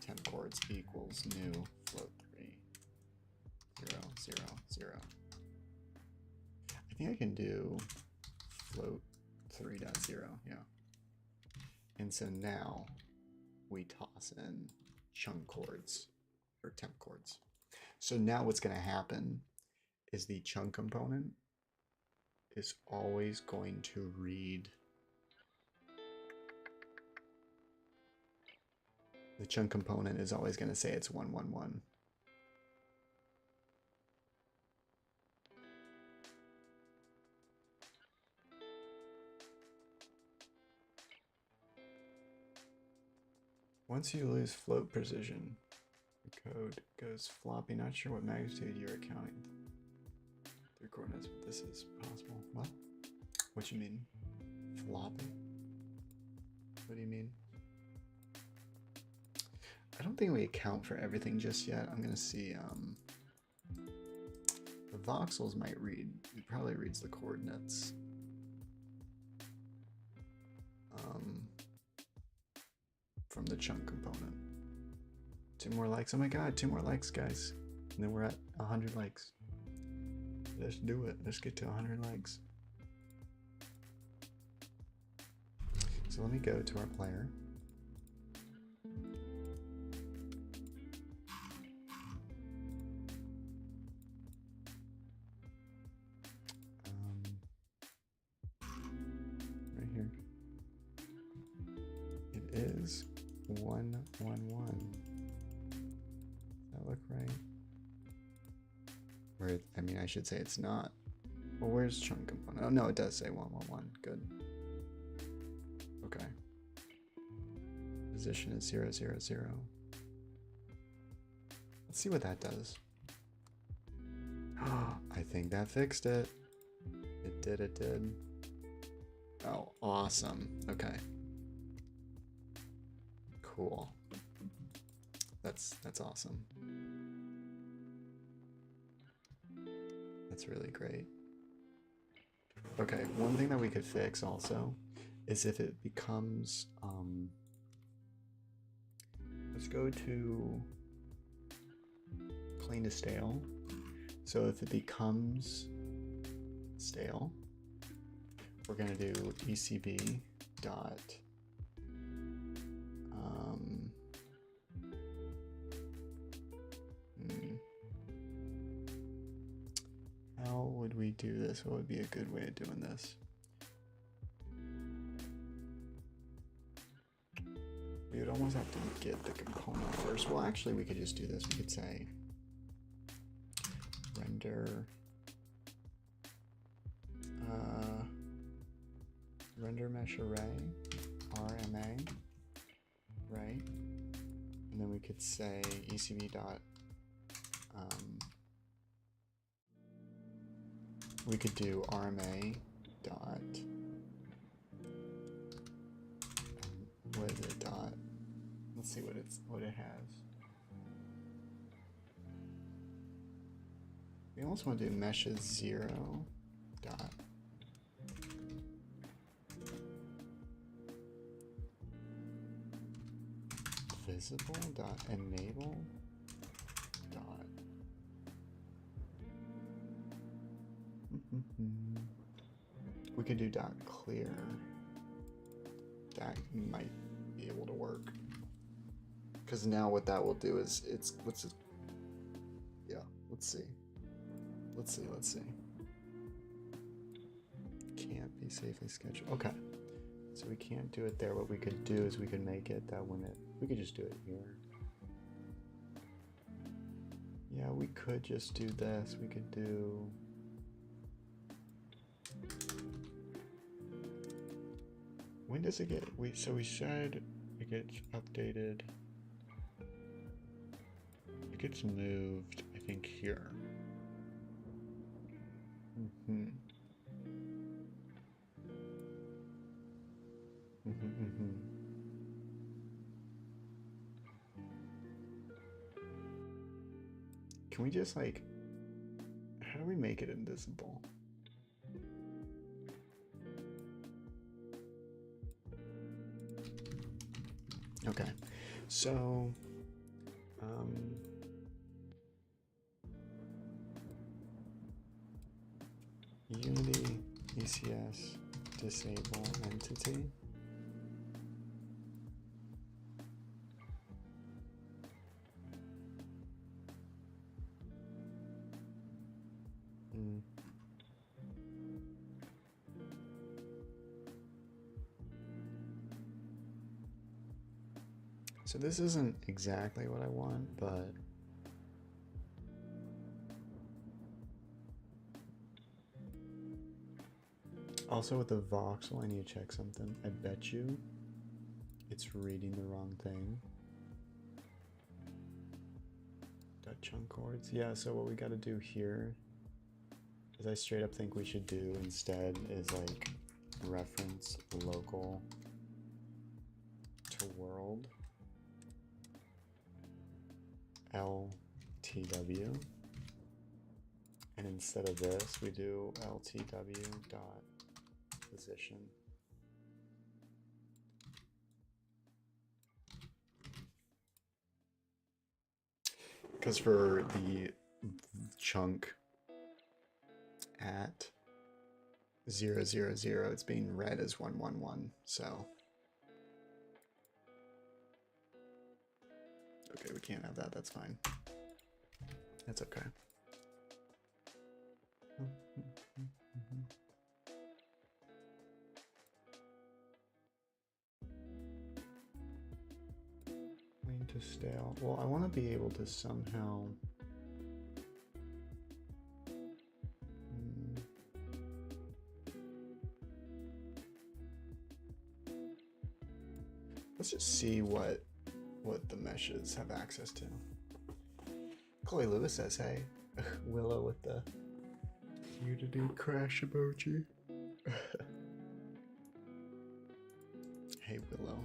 temp chords equals new float3 0, 0, 0. I think I can do float 3.0, yeah. And so now we toss in chunk chords or temp chords. So now what's going to happen is the chunk component is always going to read the chunk component is always going to say it's 1, 1, 1. Once you lose float precision, the code goes floppy. Not sure what magnitude you're accounting. 3 coordinates, but this is possible. What? What you mean? Floppy? What do you mean? I don't think we account for everything just yet. I'm gonna see. The voxels might read. It probably reads the coordinates. From the chunk component. 2 more likes. Oh my god, 2 more likes, guys. And then we're at 100 likes. Let's do it. Let's get to 100 likes. So let me go to our player. Right here. It is 1, 1, 1. Does that look right? Or I mean, I should say it's not. Well, where's chunk component? Oh no, it does say 1, 1, 1. Good. Okay. Position is 0, 0, 0. Let's see what that does. I think that fixed it. It did, it did. Oh, awesome. Okay. Cool. That's awesome. That's really great. Okay, one thing that we could fix also is if it becomes, let's go to clean to stale. So if it becomes stale, we're gonna do ECB dot how would we do this? What would be a good way of doing this? We would almost have to get the component first. Well, actually, we could just do this. We could say render mesh array, RMA, right? And then we could say ECB dot, we could do RMA dot, what is it, dot, let's see what it has. We also want to do meshes 0 dot visible dot enable dot we could do dot clear. That might be able to work, because now what that will do is let's see. Can't be safely scheduled. Okay. So we can't do it there. What we could do is we could make it that when we could just do it here. Yeah, we could just do this. We could do... When does it get... So we said it gets updated. It gets moved, I think, here. Can we just like, how do we make it invisible? Okay, so Unity ECS disable entity. So this isn't exactly what I want, but also with the voxel, I need to check something. I bet you it's reading the wrong thing. Chunk chords. Yeah, so what we got to do here is I straight up think we should do instead is like reference local to world LTW, and instead of this we do LTW dot position. Because for the chunk at 0, 0, 0, it's being read as 1, 1, 1. So okay, we can't have that. That's fine. That's okay. Waiting to stale. Well, I want to be able to somehow. Let's just see what the meshes have access to. Chloe Lewis says, hey. Willow with the Unity crash emoji. Hey, Willow.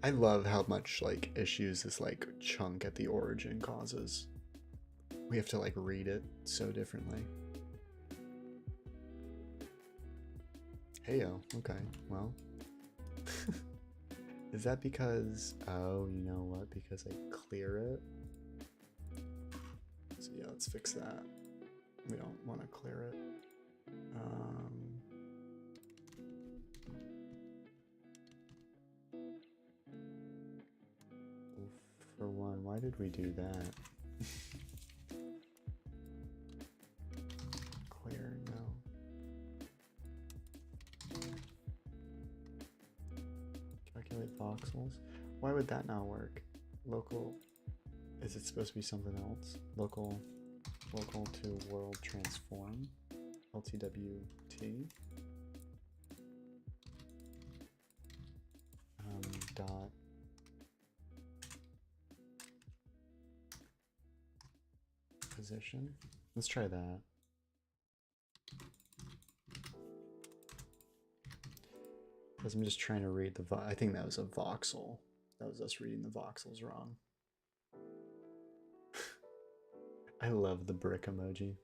I love how much like issues this like chunk at the origin causes. We have to like read it so differently. Heyo, okay, well. Is that because, oh, you know what, because I clear it? So yeah, let's fix that. We don't want to clear it. For one, why did we do that? Clear, no. Calculate voxels. Why would that not work? Local, is it supposed to be something else? Local to world transform, LTWT. Dot position. Let's try that. Because I'm just trying to read the I think that was a voxel. That was us reading the voxels wrong. I love the brick emoji.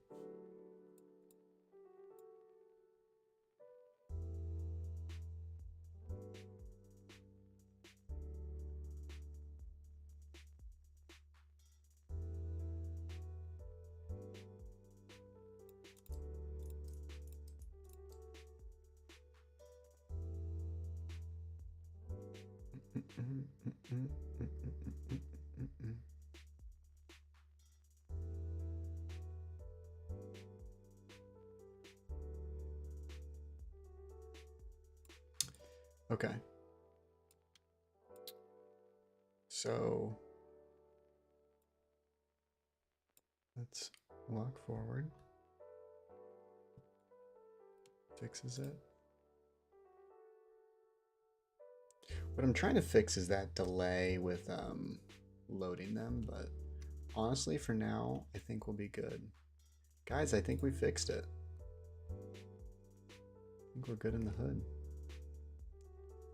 So let's walk forward. Fixes it. What I'm trying to fix is that delay with loading them, but honestly for now I think we'll be good. Guys, I think we fixed it. I think we're good in the hood.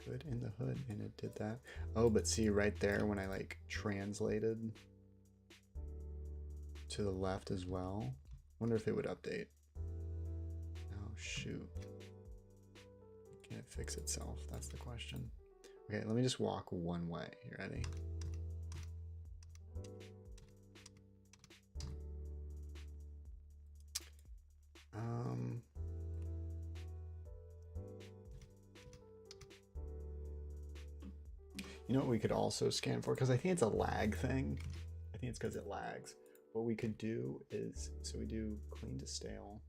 Good in the hood, and it did that. Oh, but see right there when I like translated to the left as well. Wonder if it would update. Oh shoot. Can it fix itself? That's the question. Okay, let me just walk one way. You ready? You know what we could also scan for? Because I think it's a lag thing. I think it's because it lags. What we could do is, so we do clean to stale.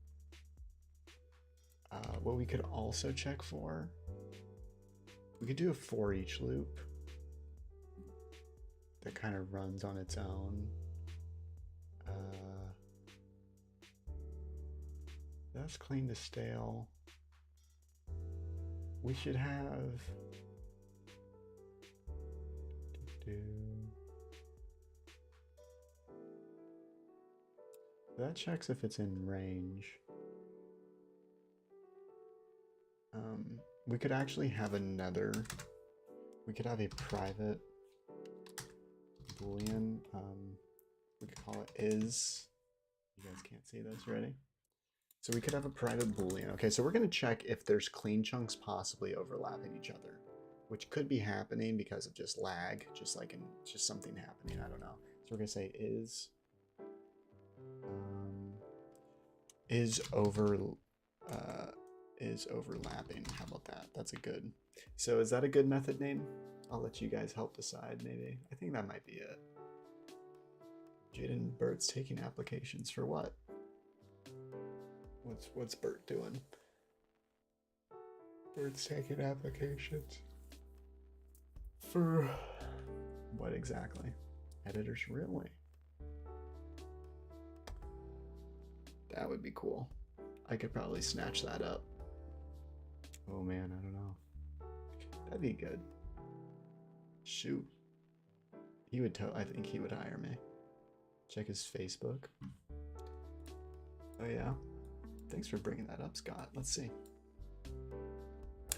What we could also check for, we could do a for each loop that kind of runs on its own. That's clean to stale. We should have that checks if it's in range. We could actually have another, we could have a private boolean, we could call it is. You guys can't see this, ready? So we could have a private boolean. Okay, so we're going to check if there's clean chunks possibly overlapping each other, which could be happening because of just lag, just like in just something happening. I don't know. So we're going to say is overlapping. How about that? That's a good. So is that a good method name? I'll let you guys help decide. Maybe I think that might be it. Jaden, Bert's taking applications for what? What's Bert doing? Bert's taking applications for what exactly? Editors, really? That would be cool. I could probably snatch that up. Oh man, I don't know. That'd be good. Shoot. He would I think he would hire me. Check his Facebook. Oh yeah. Thanks for bringing that up, Scott. Let's see.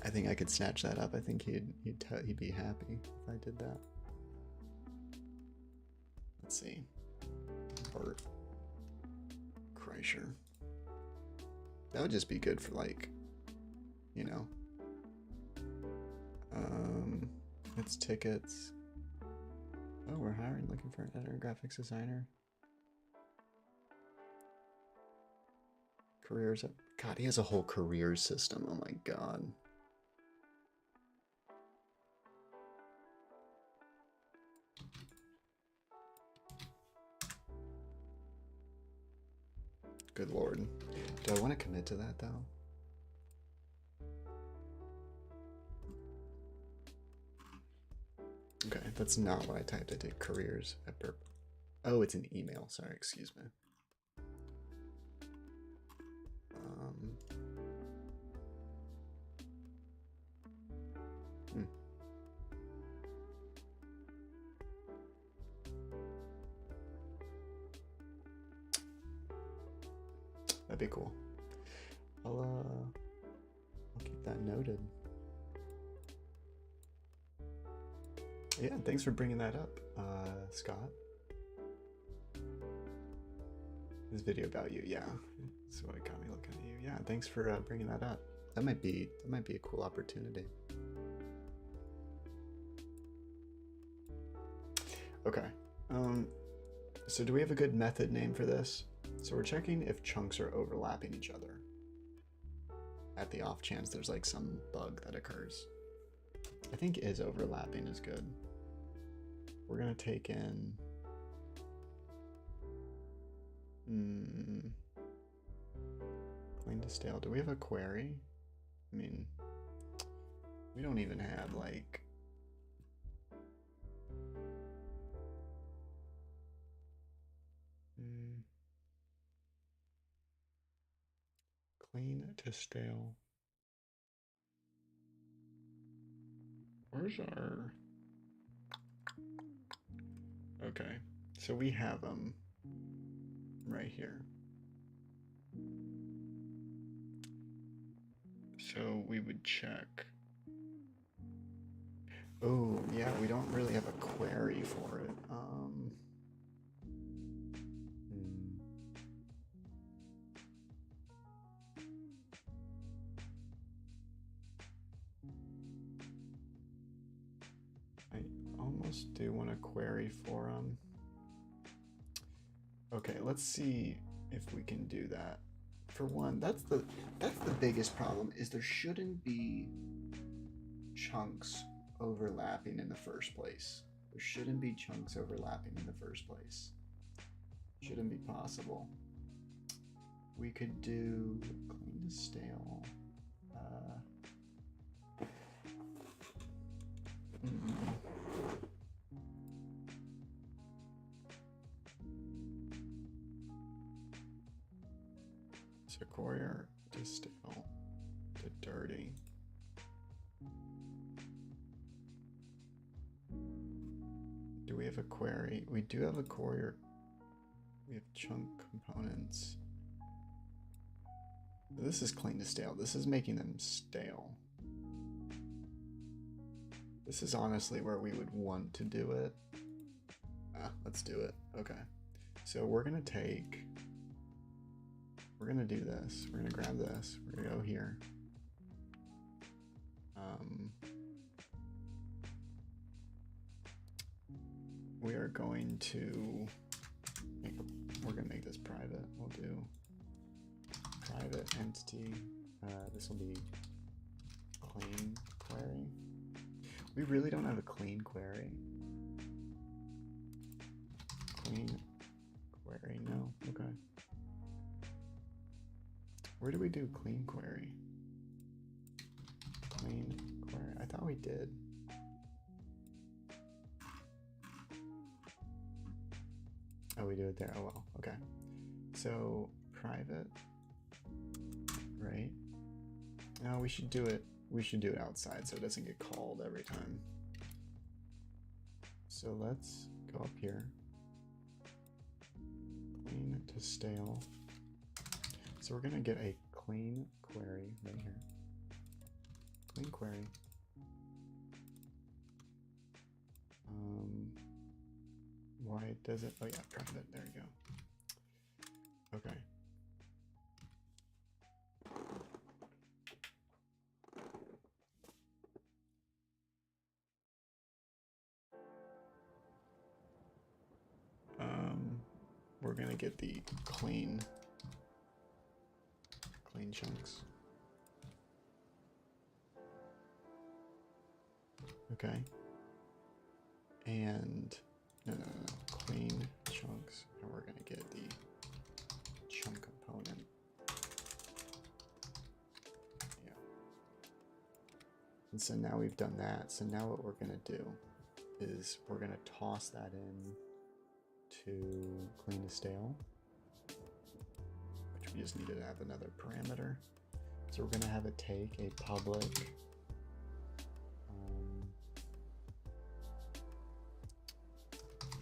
I think I could snatch that up. I think he'd be happy if I did that. Let's see. Bert Kreischer. That would just be good for like, you know. It's tickets. Oh, we're hiring, looking for an editor, graphics designer. Careers. God, he has a whole career system. Oh my God. Good Lord. Do I want to commit to that though? Okay, that's not what I typed. I did careers at Burp. Oh, it's an email. Sorry, excuse me. That'd be cool. I'll keep that noted. Yeah, thanks for bringing that up, Scott. This video about you, yeah. That's what got me looking at you. Yeah, thanks for bringing that up. That might be a cool opportunity. Okay. So do we have a good method name for this? So we're checking if chunks are overlapping each other. At the off chance there's like some bug that occurs. I think is overlapping is good. We're gonna take in clean to stale. Do we have a query? I mean, we don't even have like Clean to stale. Where's our... Okay, so we have them right here. So we would check. Oh, yeah, we don't really have a query for it. I almost do want a query for them. Okay, let's see if we can do that. For one, that's the biggest problem, is there shouldn't be chunks overlapping in the first place. There shouldn't be chunks overlapping in the first place. Shouldn't be possible. We could do clean to stale. So courier to stale to dirty. Do we have a query? We do have a courier. We have chunk components. This is clean to stale. This is making them stale. This is honestly where we would want to do it. Let's do it. Okay. So we're gonna do this. We're gonna grab this. We're gonna go here. We are going to we're gonna make this private. We'll do private entity. This will be clean query. We really don't have a clean query. Clean query, no, okay. Where do we do clean query? Clean query, I thought we did. Oh, we do it there, oh well, okay. So private, right? No, we should do it outside so it doesn't get called every time. So let's go up here. Clean to stale. So we're gonna get a clean query right here. Clean query. Why does it? Oh yeah, private. There you go. Okay. We're gonna get the clean chunks. Okay. And no, clean chunks, and we're gonna get the chunk component. Yeah. And so now we've done that. So now what we're gonna do is we're gonna toss that in to clean to stale, which we just needed to have another parameter. So we're gonna have it take a public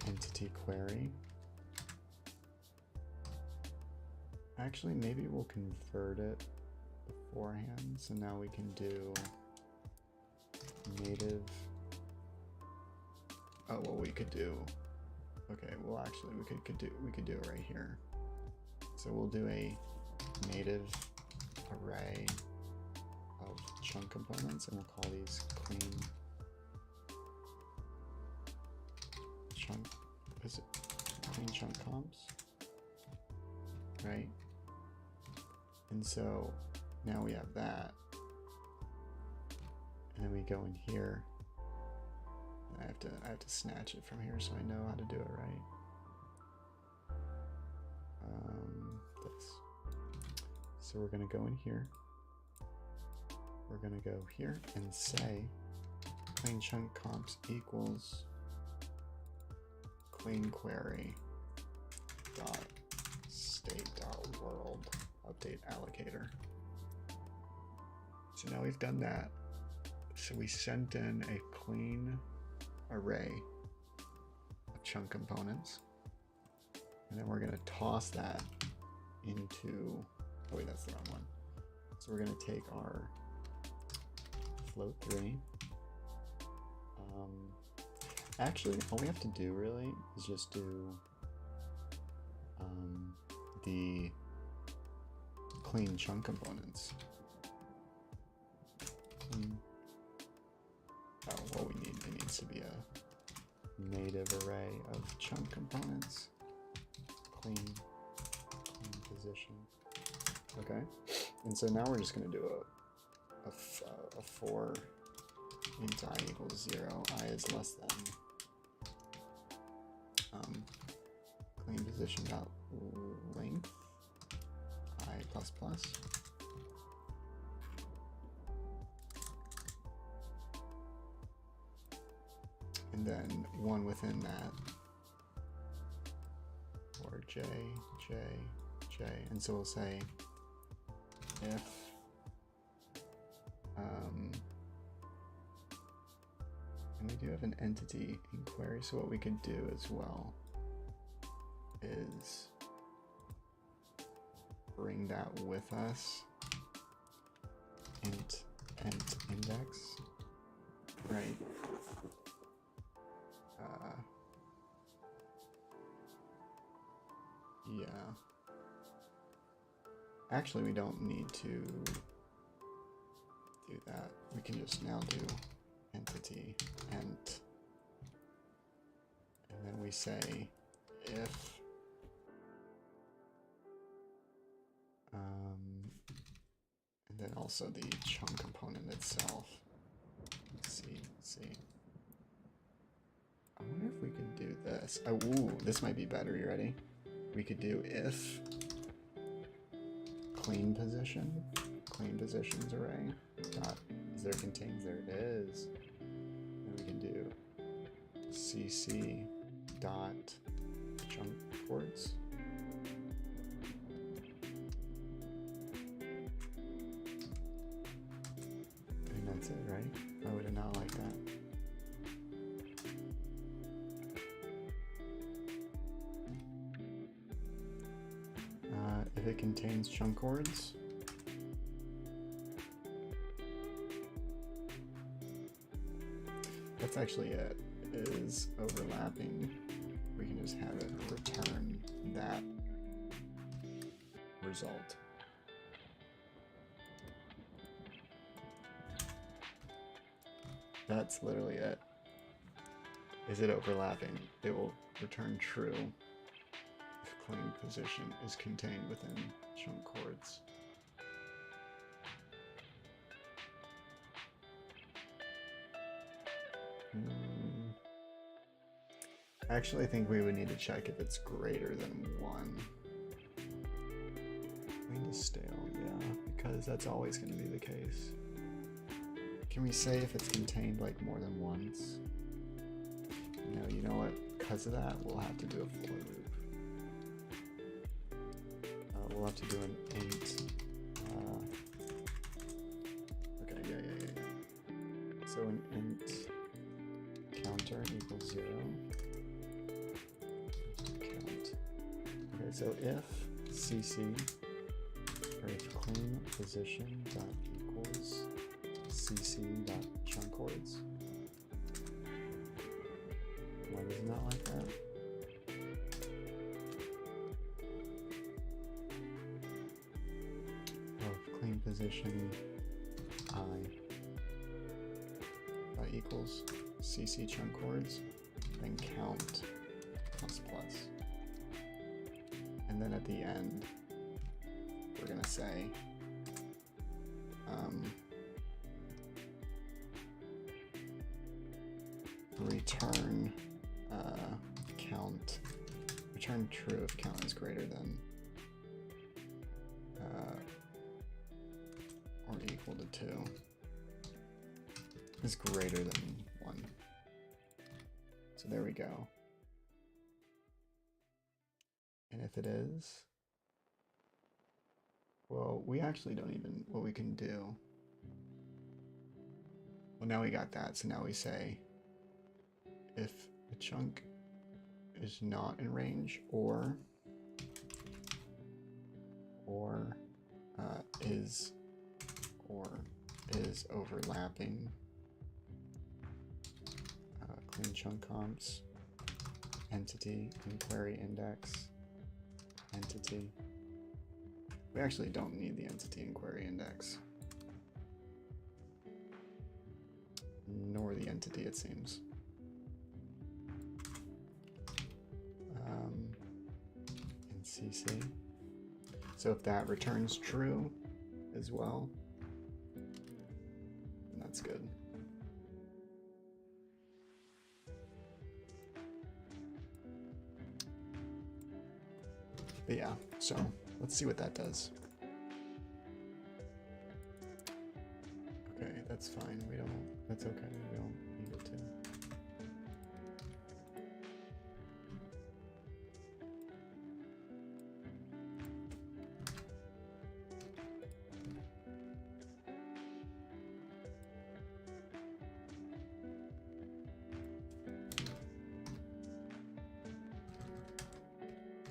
entity query. Actually, maybe we'll convert it beforehand. So now we can do native. Oh, well, we could do. Okay, well, actually, we could do it right here. So we'll do a native array of chunk components, and we'll call these clean chunk. Is it clean chunk comps? Right? And so now we have that, and then we go in here. I have to snatch it from here so I know how to do it right. This. So we're gonna go in here. We're gonna go here and say clean chunk comps equals clean query dot state dot world update allocator. So now we've done that. So we sent in a clean array of chunk components. And then we're going to toss that into, oh wait, that's the wrong one. So we're going to take our float3. Actually, all we have to do really is just do the clean chunk components. Oh, what we need, it needs to be a native array of chunk components. Clean position. Okay, and so now we're just going to do a for int I equals 0, I is less than clean position dot length I plus plus. And then one within that for j, j, j, and so we'll say if and we do have an entity inquiry, so what we could do as well is bring that with us, int index, right? Yeah. Actually, we don't need to do that. We can just now do entity ent, and then we say if and then also the chunk component itself. Let's see. I wonder if we could do this. Oh, ooh, this might be better. You ready? We could do if clean positions array dot is there contains, there it is. And we can do cc dot chunk ports. I think that's it, right? I would have not liked that. If it contains chunk words, that's actually it. Is overlapping. We can just have it return that result. That's literally it. Is it overlapping? It will return true if clean position is contained within chunk chords. Actually, I think we would need to check if it's greater than 1. Clean to stale, yeah, because that's always going to be the case. Can we say if it's contained like more than once? No, you know what? Because of that, we'll have to do a for loop. We'll have to do an int. Okay, yeah. So an int counter equals 0. Count. Okay, so if cc or if clean position dot equals cc dot chunk chords. Why does it not like that? Of clean position I equals cc chunk chords, then count plus plus. And then at the end, we're gonna say return count, return true if count is greater than or equal to 2. Is greater than 1. So there we go. And if it is, well, we actually don't even, what we can do Well, now we got that. So now we say if a chunk is not in range or is overlapping clean chunk comps entity and query index entity. We actually don't need the entity and query index, nor the entity, it seems. In CC. So if that returns true as well, that's good. But yeah, so let's see what that does. Okay, that's fine. That's okay. We don't need it to.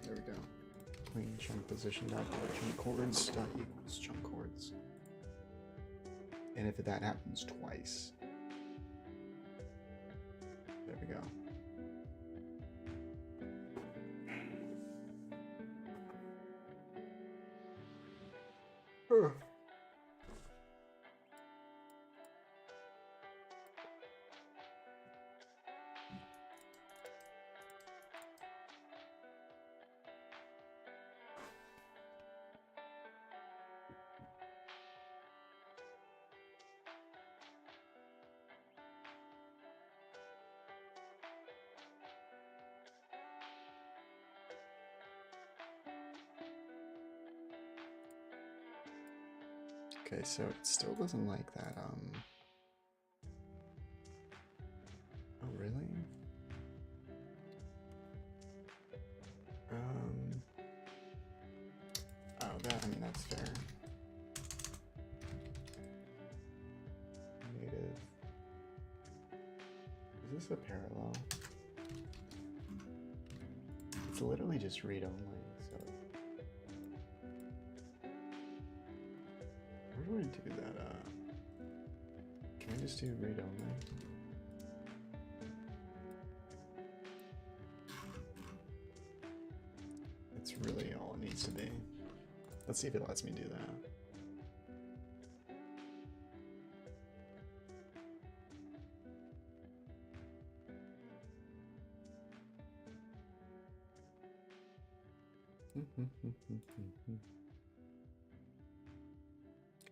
There we go. Clean chunk position dot chunk chords dot equals chunk chords. And if that happens twice, there we go. Okay, so it still doesn't like that, oh really? I mean, that's fair. Native. Is this a parallel? It's literally just read only, so. Where do I do that? Can I just do read only? That's really all it needs to be. Let's see if it lets me do that.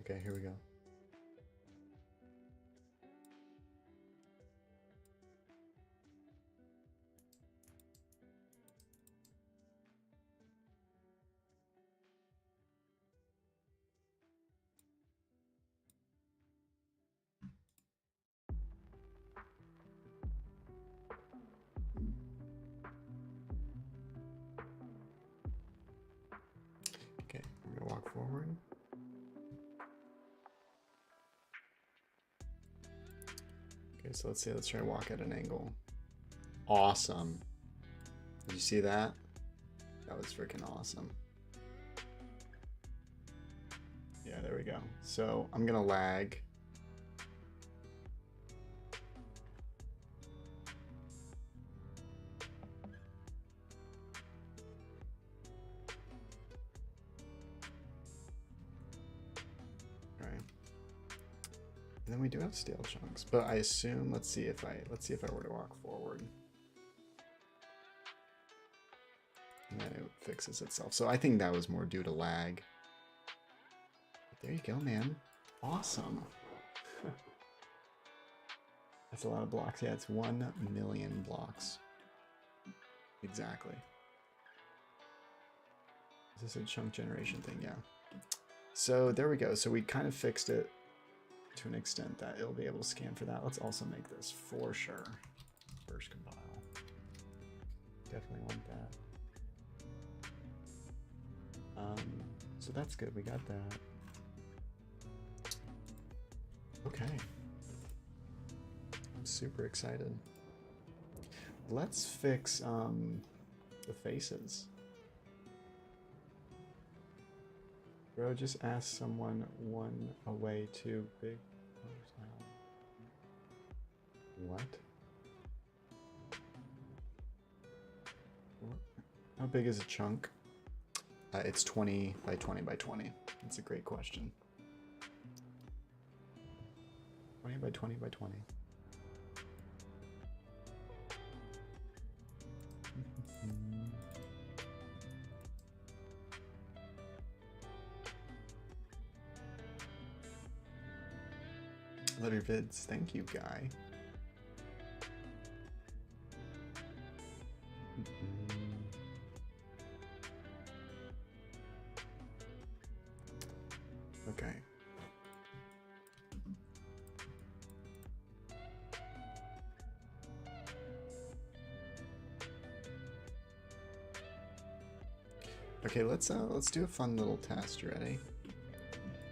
Okay, here we go. Okay, I'm gonna walk forward. Okay, so let's try to walk at an angle. Awesome. Did you see that? That was freaking awesome. Yeah, there we go. So I'm gonna lag. And then we do have stale chunks, but I assume, let's see if I were to walk forward. And then it fixes itself. So I think that was more due to lag. But there you go, man. Awesome. That's a lot of blocks. Yeah, it's 1 million blocks. Exactly. Is this a chunk generation thing? Yeah. So there we go. So we kind of fixed it to an extent that it'll be able to scan for that. Let's also make this for sure. First compile. Definitely want that. So that's good. We got that. Okay. super excited. Let's fix the faces. Bro, just ask someone one away too big. What? How big is a chunk? It's 20 by 20 by 20. That's a great question. 20 by 20 by 20. Love your vids. Thank you, Guy. Okay. Okay, let's do a fun little test. You ready?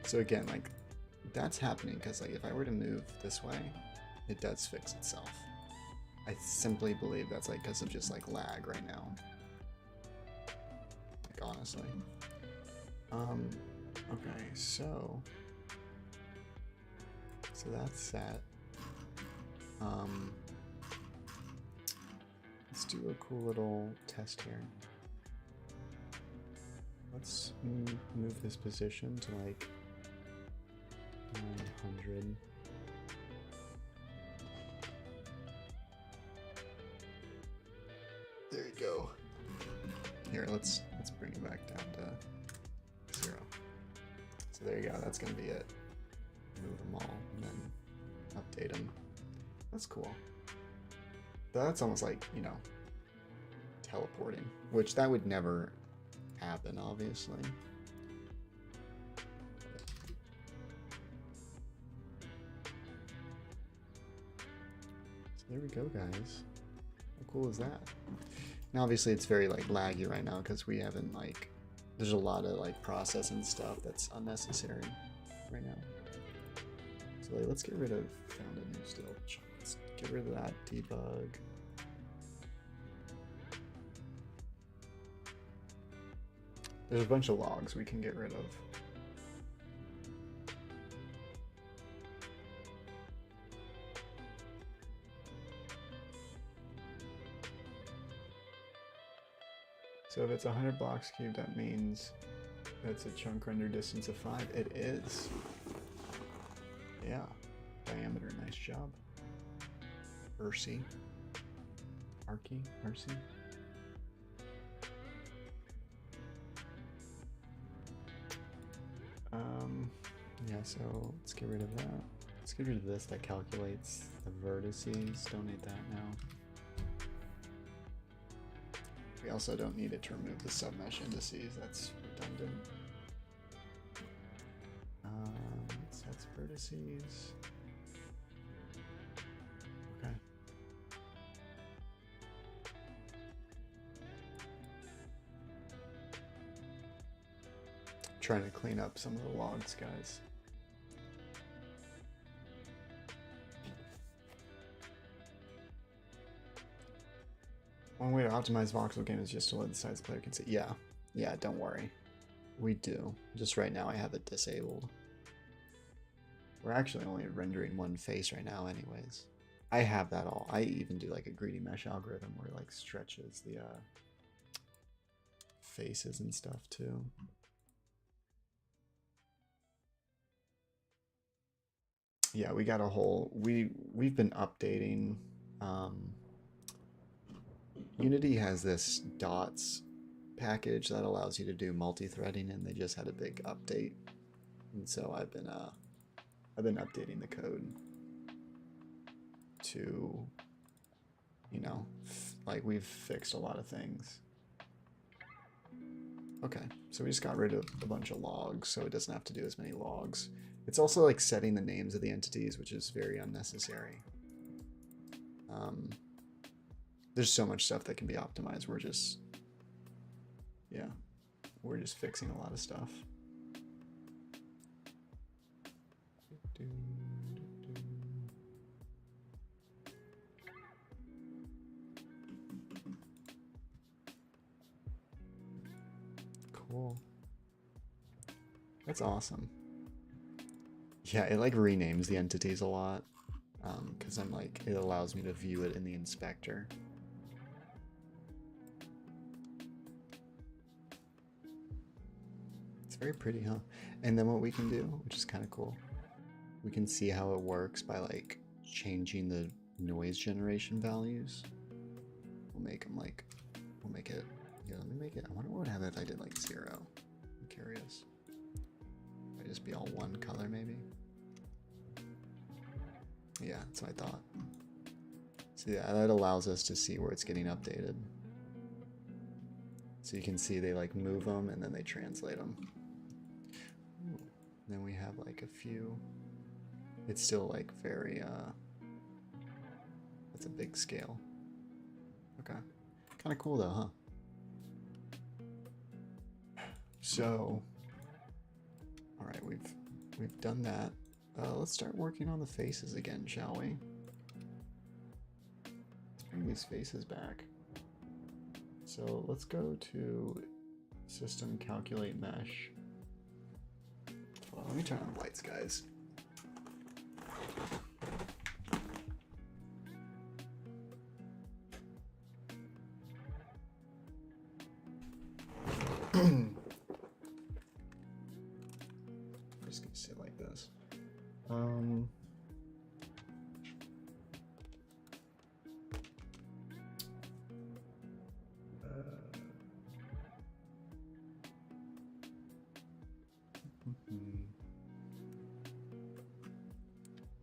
So again, like that's happening because like if I were to move this way, it does fix itself. I simply believe that's like because of just like lag right now. Like honestly. Okay, so that's set. Let's do a cool little test here. Let's move this position to like 900. There you go. Here, let's bring it back down to 0. So there you go. That's gonna be it. Move them all and then update them. That's cool. That's almost like, you know, teleporting, which that would never happen, obviously. So there we go, guys. How cool is that? Now, obviously, it's very like laggy right now because we haven't like. There's a lot of like processing stuff that's unnecessary right now. So like, let's get rid of found a new still. Let's get rid of that debug. There's a bunch of logs we can get rid of. So if it's 100 blocks cubed, that means that's a chunk render distance of 5. It is. Yeah. Diameter, nice job. Ursi. Arky, Ursi. Yeah, so let's get rid of that. Let's get rid of this that calculates the vertices. Donate that now. We also don't need it to remove the submesh indices. That's redundant. Sets vertices. Okay. Trying to clean up some of the logs, guys. One way to optimize voxel game is just to let the size player can see. Yeah, don't worry. We do. Just right now I have it disabled. We're actually only rendering one face right now anyways. I have that all. I even do like a greedy mesh algorithm where it like stretches the faces and stuff too. Yeah, we got a whole we've been updating. Unity has this dots package that allows you to do multi-threading, and they just had a big update, and so I've been updating the code to, you know, like we've fixed a lot of things. Okay, so we just got rid of a bunch of logs, so it doesn't have to do as many logs. It's also like setting the names of the entities, which is very unnecessary. There's so much stuff that can be optimized. We're just fixing a lot of stuff. Cool. That's awesome. Yeah, it like renames the entities a lot. Because I'm like, it allows me to view it in the inspector. It's very pretty, huh? And then what we can do, which is kind of cool, we can see how it works by like changing the noise generation values. We'll make them like, we'll make it, yeah, let me make it, I wonder what would happen if I did like 0. I'm curious. Might just be all one color maybe. Yeah, that's what I thought. So yeah, that allows us to see where it's getting updated. So you can see they like move them and then they translate them. Ooh. Then we have like a few. It's still like very, that's a big scale. Okay. Kind of cool though, huh? So, all right, we've done that. Let's start working on the faces again, shall we? Let's bring these faces back. So let's go to System Calculate Mesh. Hold on, let me turn on the lights, guys. I'm just gonna sit like this.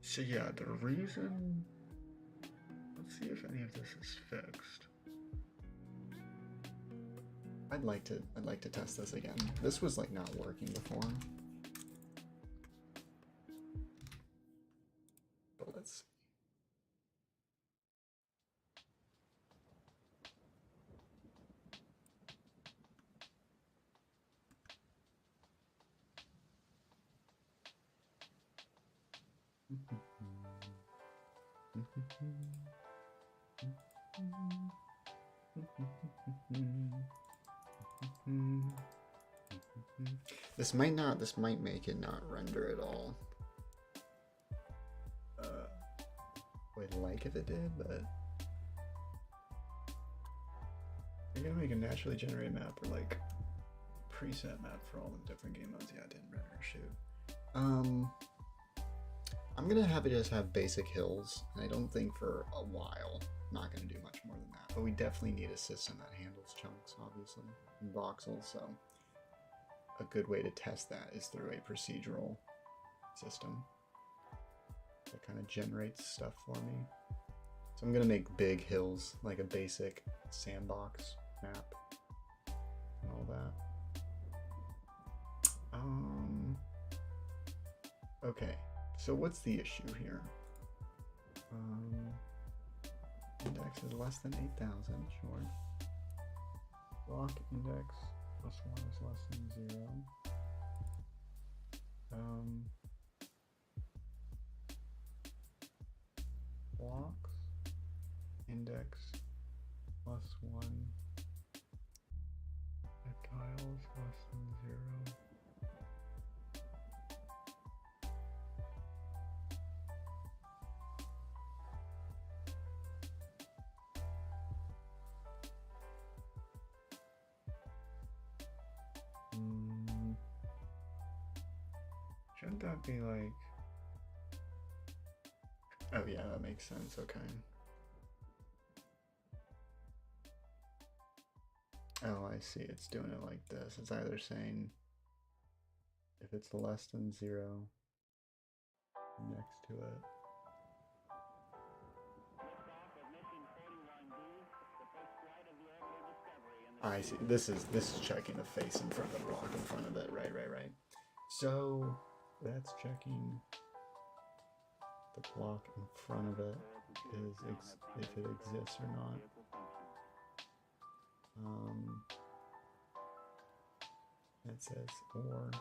So yeah, the reason, let's see if any of this is fixed. I'd like to test this again. This was like not working before. But let's see. This might make it not render at all. I'd like if it did, but you're gonna make a naturally generated map or like preset map for all the different game modes. Yeah, it didn't render, shoot. I'm gonna have it just have basic hills, and I don't think for a while. I'm not gonna do much more than that, but we definitely need a system that handles chunks, obviously, in Voxel, so a good way to test that is through a procedural system that kind of generates stuff for me. So I'm gonna make big hills, like a basic sandbox map and all that. Okay, so what's the issue here? Index is less than 8,000, sure. Block index plus 1 is less than 0. Blocks index plus 1 at tiles less than 0. Shouldn't that be like, oh yeah, that makes sense, okay. Oh, I see, it's doing it like this. It's either saying if it's less than 0 next to it. I see, this is checking the face in front of the block in front of it, right. So that's checking the block in front of it is if it exists or not. It says or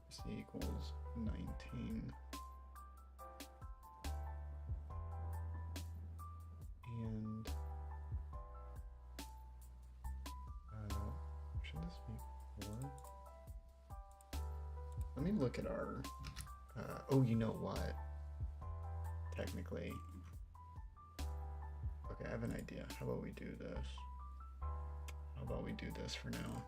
c equals 19 and me look at our, oh, you know what? Technically, okay, I have an idea. How about we do this? How about we do this for now?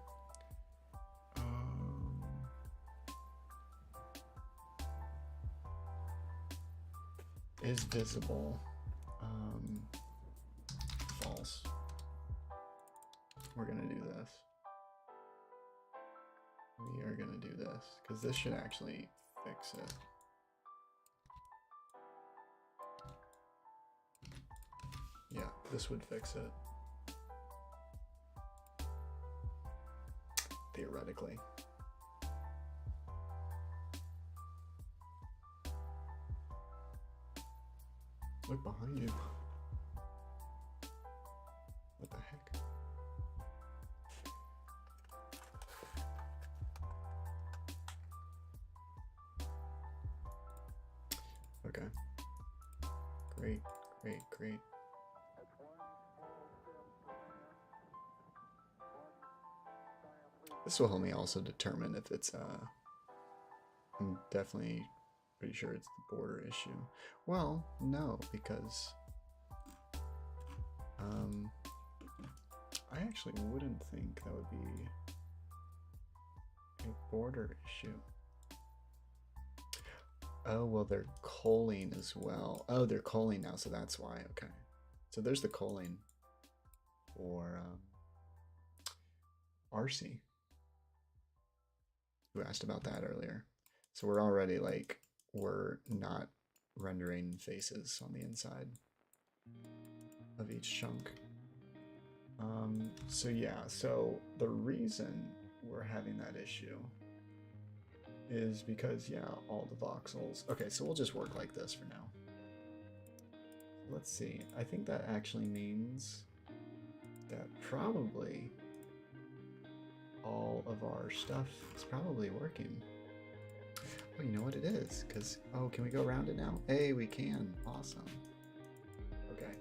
Is visible false? We're gonna do this. We are gonna do this because this should actually fix it. Yeah, this would fix it. Theoretically. Look behind you. What the heck? Okay. Great, great, great. This will help me also determine if it's I'm definitely pretty sure it's the border issue. Well, no, because I actually wouldn't think that would be a border issue. Oh, well, they're culling as well. Oh, they're culling now, so that's why. Okay. So there's the culling for RC, who asked about that earlier. So we're already like, we're not rendering faces on the inside of each chunk. So yeah, so the reason we're having that issue is because, yeah, all the voxels. Okay, so we'll just work like this for now. Let's see. I think that actually means that probably all of our stuff is probably working. Oh, you know what it is? Because, oh, can we go around it now? Hey, we can. Awesome. Okay.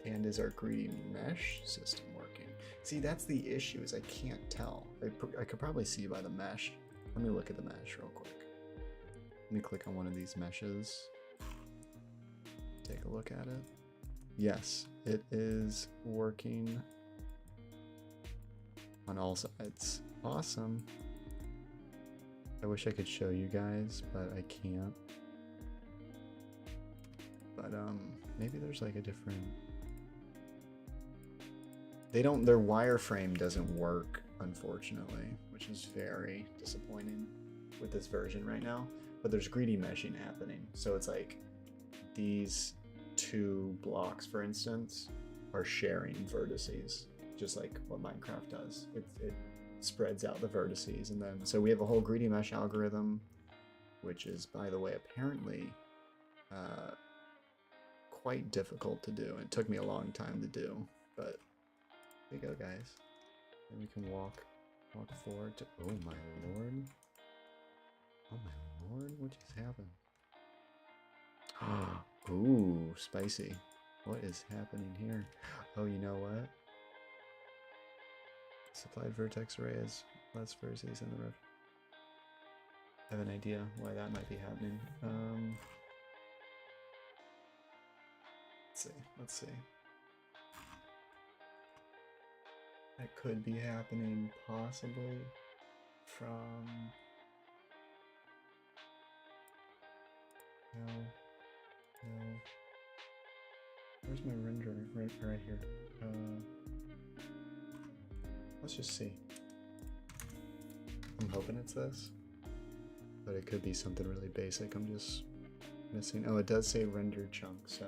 And is our greedy mesh system working? See, that's the issue, is I can't tell. I could probably see by the mesh. Let me look at the mesh real quick. Let me click on one of these meshes. Take a look at it. Yes, it is working on all sides. Awesome. I wish I could show you guys, but I can't. But maybe there's like a different... their wireframe doesn't work, unfortunately, which is very disappointing with this version right now. But there's greedy meshing happening. So it's like these two blocks, for instance, are sharing vertices, just like what Minecraft does. It spreads out the vertices, and then so we have a whole greedy mesh algorithm, which is, by the way, apparently quite difficult to do. It took me a long time to do, but there you go, guys. And we can walk forward to... oh my lord. Oh my lord, what just happened? Ooh, spicy. What is happening here? Oh, you know what? Supplied vertex array is less vertices in the ref. I have an idea why that might be happening. Let's see. That could be happening possibly from... no. Where's my renderer? Right here. Let's just see. I'm hoping it's this, but it could be something really basic. I'm just missing. Oh, it does say rendered chunk, so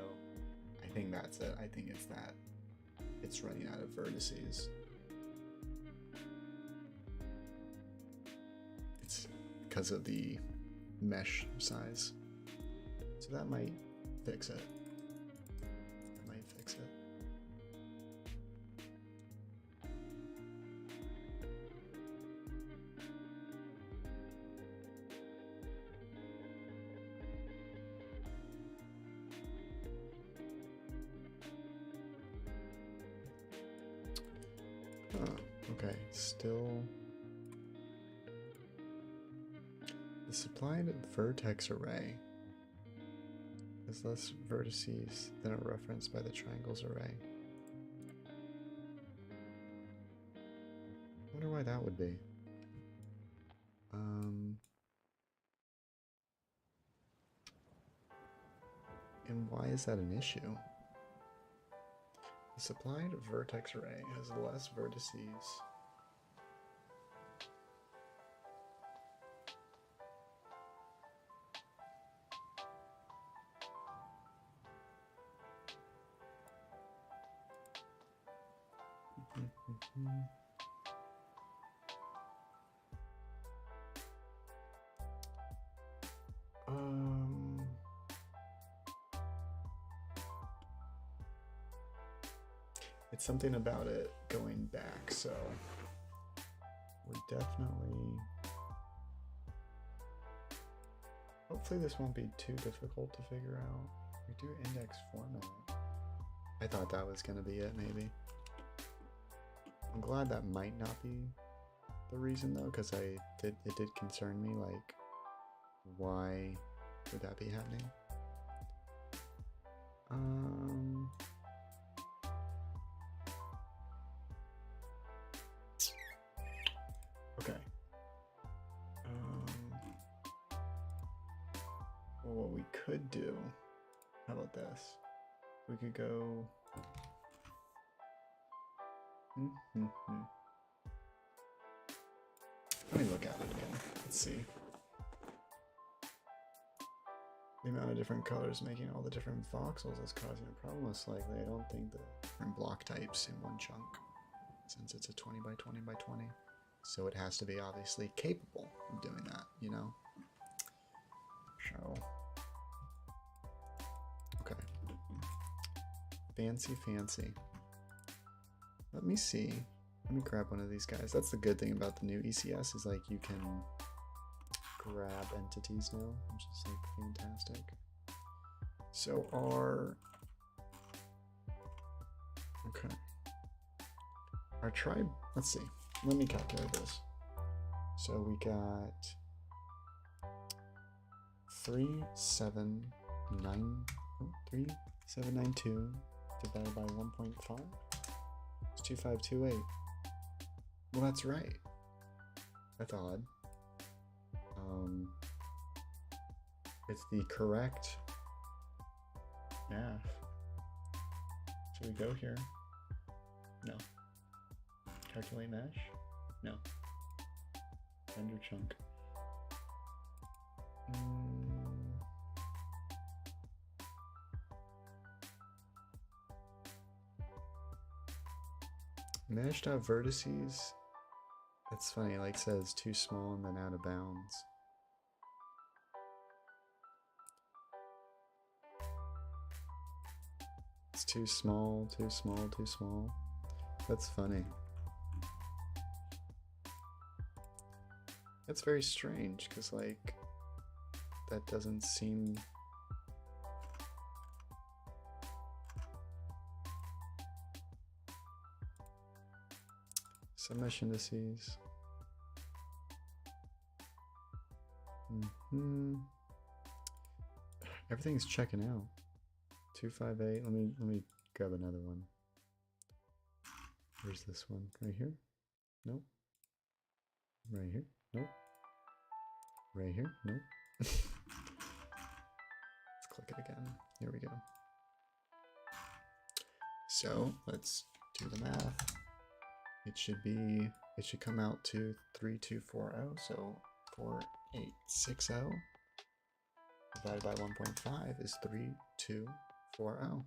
I think that's it. I think it's that. It's running out of vertices. It's because of the mesh size. So that might fix it. That might fix it. Okay, still the supplied vertex array has less vertices than are referenced by the triangles array. I wonder why that would be. And why is that an issue? The supplied vertex array has less vertices. It's something about it going back, so we're definitely... Hopefully this won't be too difficult to figure out. We do index format. I thought that was going to be it, maybe. I'm glad that might not be the reason, though, because it did concern me, like, why would that be happening? Okay. Well, what we could do, how about this? We could go... Let me look at it again. Let's see. The amount of different colors making all the different voxels is causing a problem. Most likely, I don't think the different block types in one chunk, since it's a 20 by 20 by 20. So it has to be obviously capable of doing that, you know? So, okay. Fancy, fancy. Let me see. Let me grab one of these guys. That's the good thing about the new ECS is like you can grab entities now, which is like fantastic. So our tribe, let's see. Let me calculate this. So we got 3792 divided by 1.5. It's 2528. Well, that's right. That's odd. It's the correct math. Should we go here? No. Calculate mesh? No. Render chunk. Mesh.vertices. That's funny, like says too small and then out of bounds. It's too small, too small, too small. That's funny. That's very strange, because like, that doesn't seem... Some mesh indices. Everything's checking out. 258. Let me grab another one. Where's this one? Right here? Nope. Right here? Nope. Right here? Nope. Let's click it again. Here we go. So let's do the math. It should come out to 3240. So 4860 divided by 1.5 is 3240.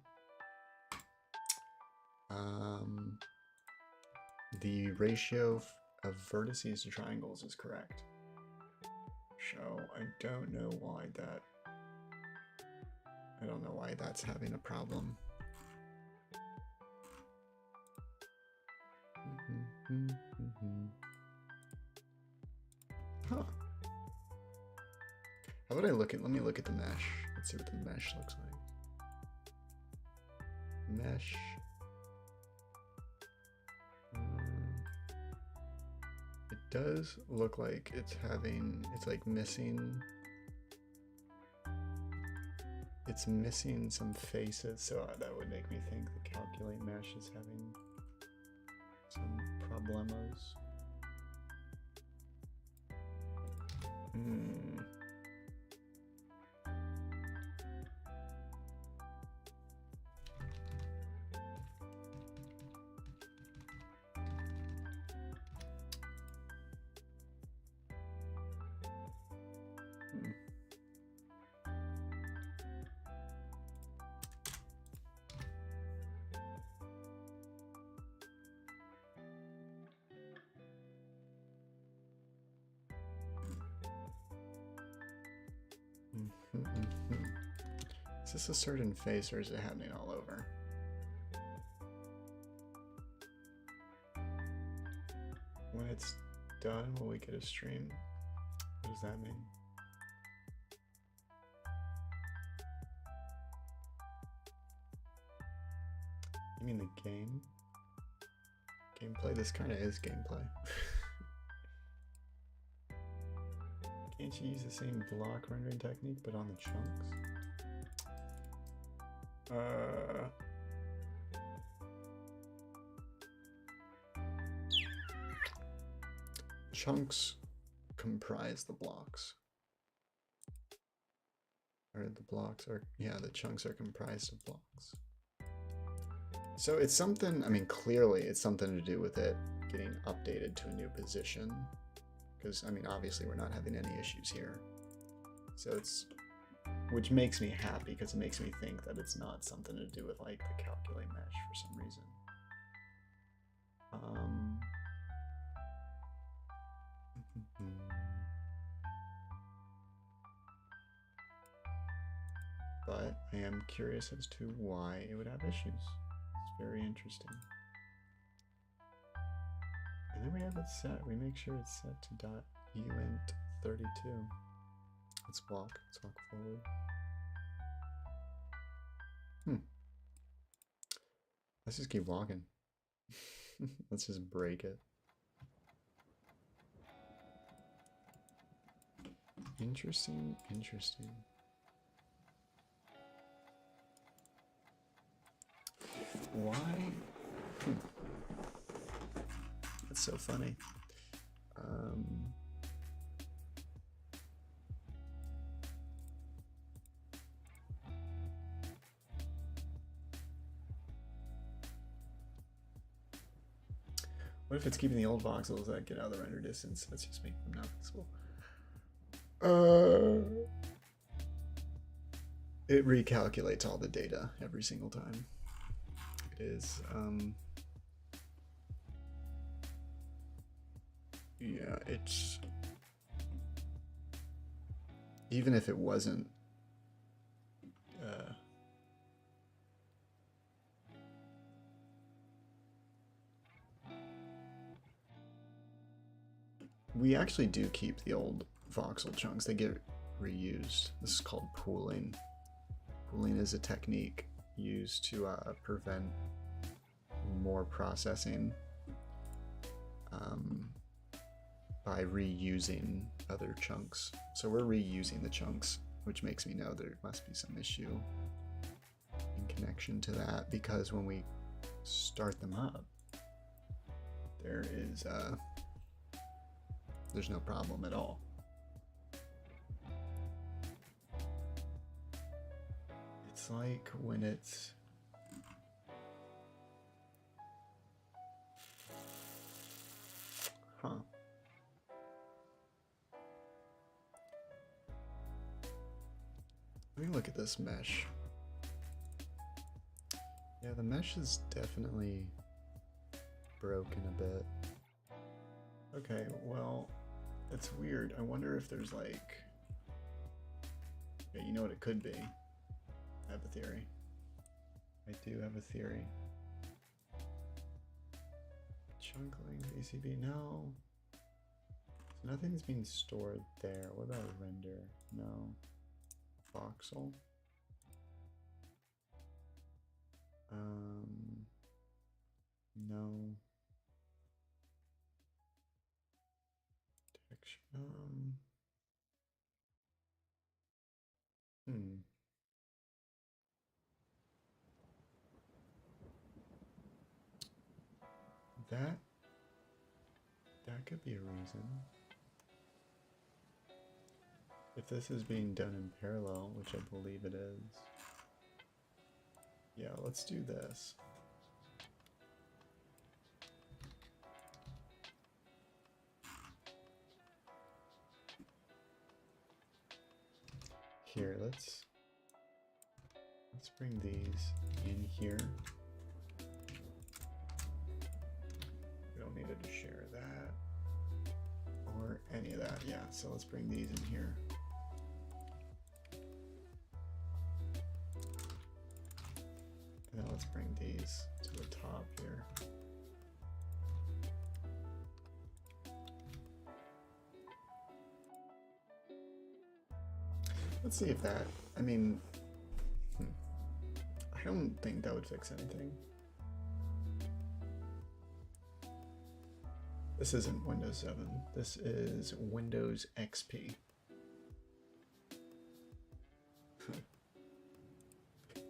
The ratio of vertices to triangles is correct. So I don't know why that's having a problem. Huh. How about let me look at the mesh. Let's see what the mesh looks like. Mesh. It does look like it's like missing. It's missing some faces, so that would make me think the calculate mesh is having some problemos. Is this a certain face or is it happening all over? When it's done, will we get a stream? What does that mean? You mean the game? Gameplay? This kind of is gameplay. Can't you use the same block rendering technique but on the chunks? Chunks comprise the blocks. Or the blocks are, yeah, the chunks are comprised of blocks. So it's something, I mean, clearly it's something to do with it getting updated to a new position. Because, I mean, obviously we're not having any issues here. So it's, which makes me happy because it makes me think that it's not something to do with like the calculate mesh for some reason. But I am curious as to why it would have issues. It's very interesting. And then we have it set. We make sure it's set to .uint32. Let's walk forward. Let's just keep walking. Let's just break it. Interesting, interesting. Why? That's so funny. What if it's keeping the old voxels that get out of the render distance? Let's just make them not visible. It recalculates all the data every single time. It is, yeah, it's, even if it wasn't, we actually do keep the old voxel chunks. They get reused. This is called pooling. Pooling is a technique used to prevent more processing by reusing other chunks. So we're reusing the chunks, which makes me know there must be some issue in connection to that, because when we start them up, there is there's no problem at all. It's like when it's Let me look at this mesh. Yeah, the mesh is definitely broken a bit. Okay, well, it's weird. I wonder if there's like, yeah, you know what it could be? I have a theory. I do have a theory. Chunk length, ACB, no. So nothing's being stored there. What about render? No. Voxel. No. That could be a reason. If this is being done in parallel, which I believe it is. Yeah, let's do this. Here, let's bring these in here. We don't need to share that or any of that. Yeah, so let's bring these in here. And then let's bring these to the top here. Let's see if that, I mean, I don't think that would fix anything. This isn't Windows 7. This is Windows XP.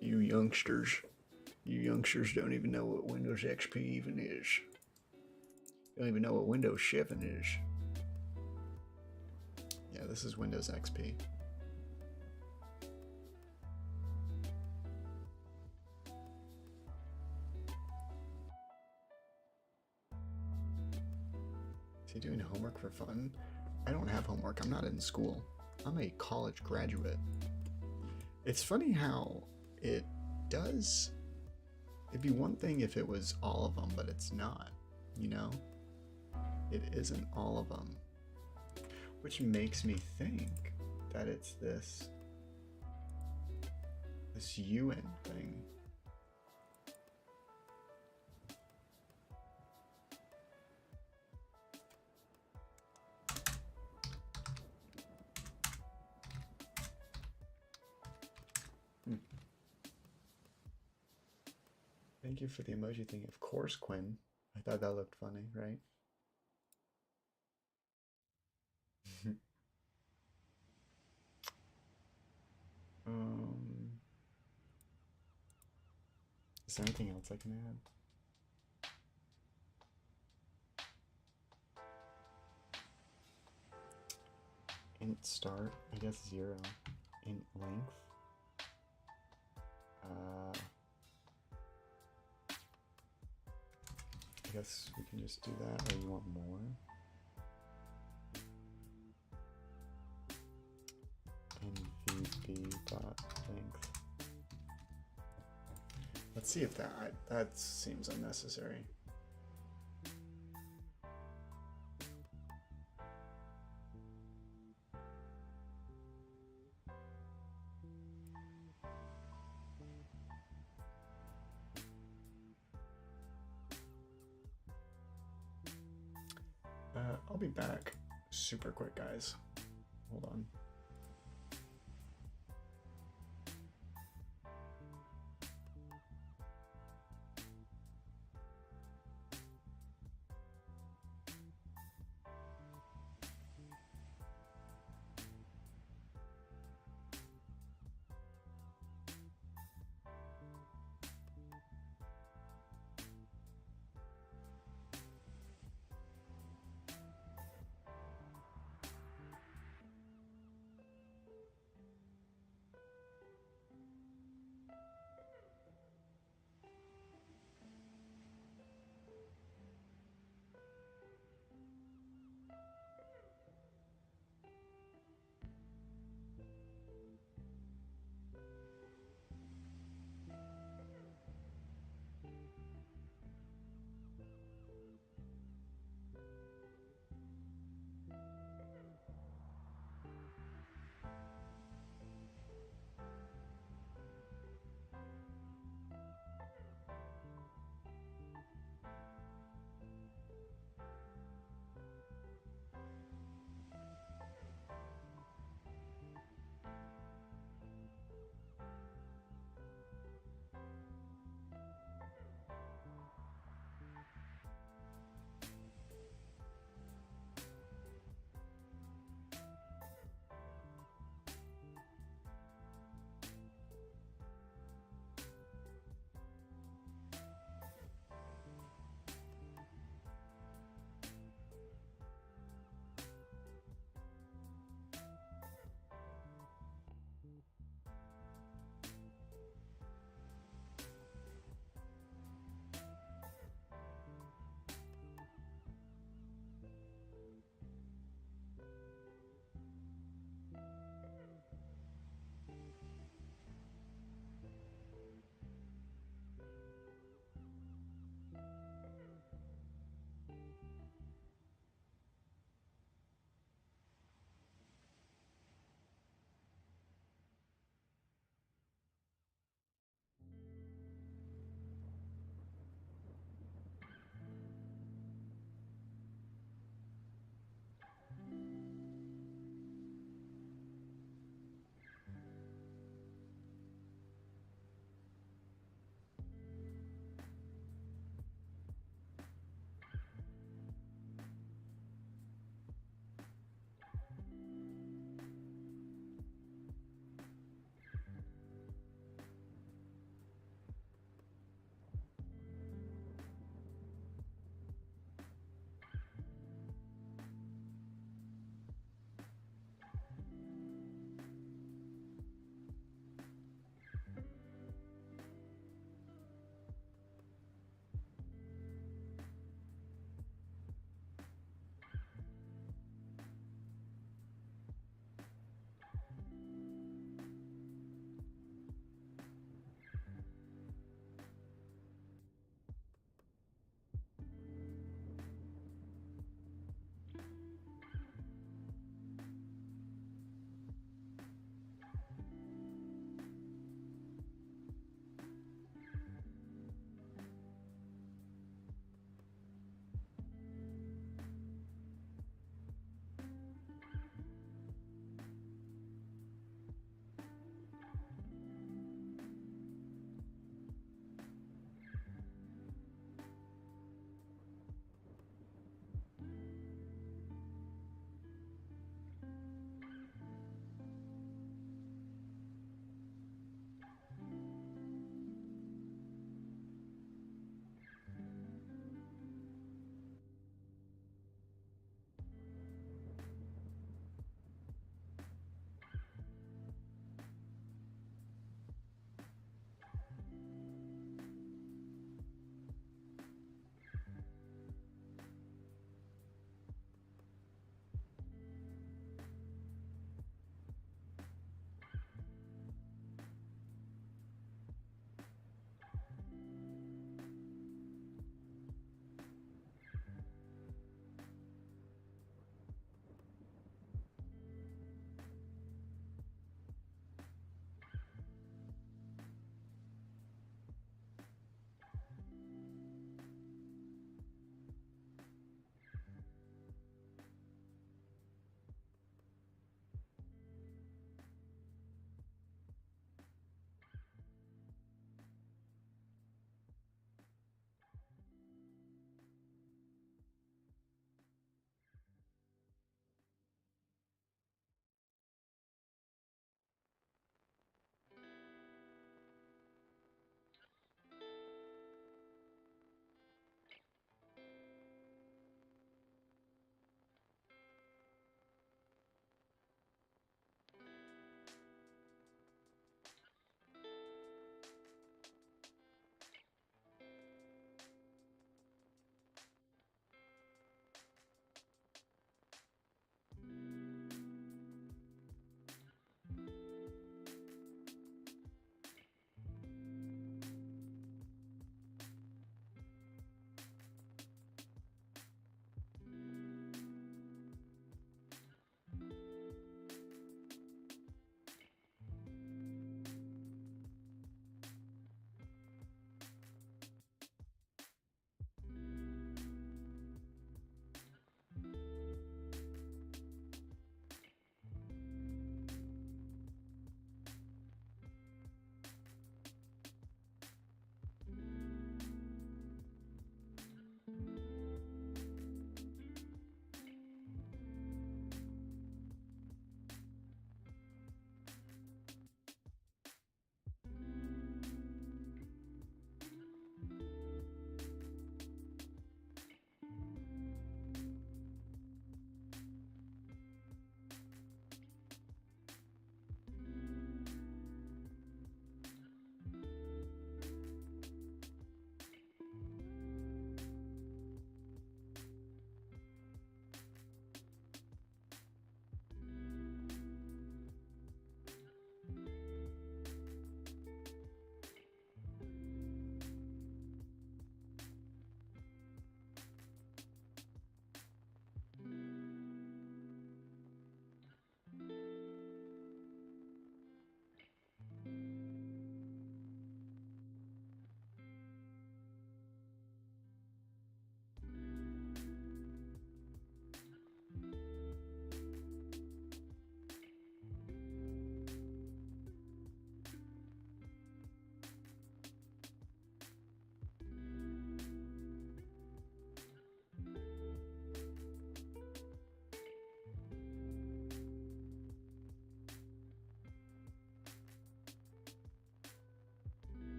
You youngsters don't even know what Windows XP even is. You don't even know what Windows 7 is. Yeah, this is Windows XP. Is he doing homework for fun? I don't have homework. I'm not in school. I'm a college graduate. It's funny how it does. It'd be one thing if it was all of them, but it's not, you know? It isn't all of them. Which makes me think that it's this UN thing. Thank you for the emoji thing. Of course, Quinn. I thought that looked funny, right? Is there anything else I can add? Int start, I guess 0. Int length. I guess we can just do that, or you want more? nvb.length. Let's see if that seems unnecessary. I'll be back super quick, guys. Hold on.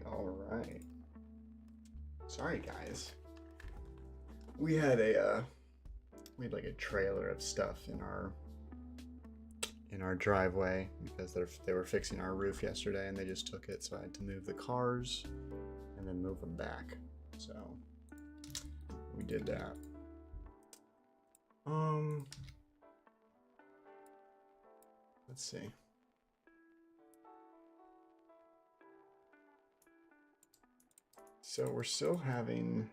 all right. Sorry, guys. We had like a trailer of stuff in our driveway because they were fixing our roof yesterday and they just took it, so I had to move the cars and then move them back. So we did that. Let's see. So we're still having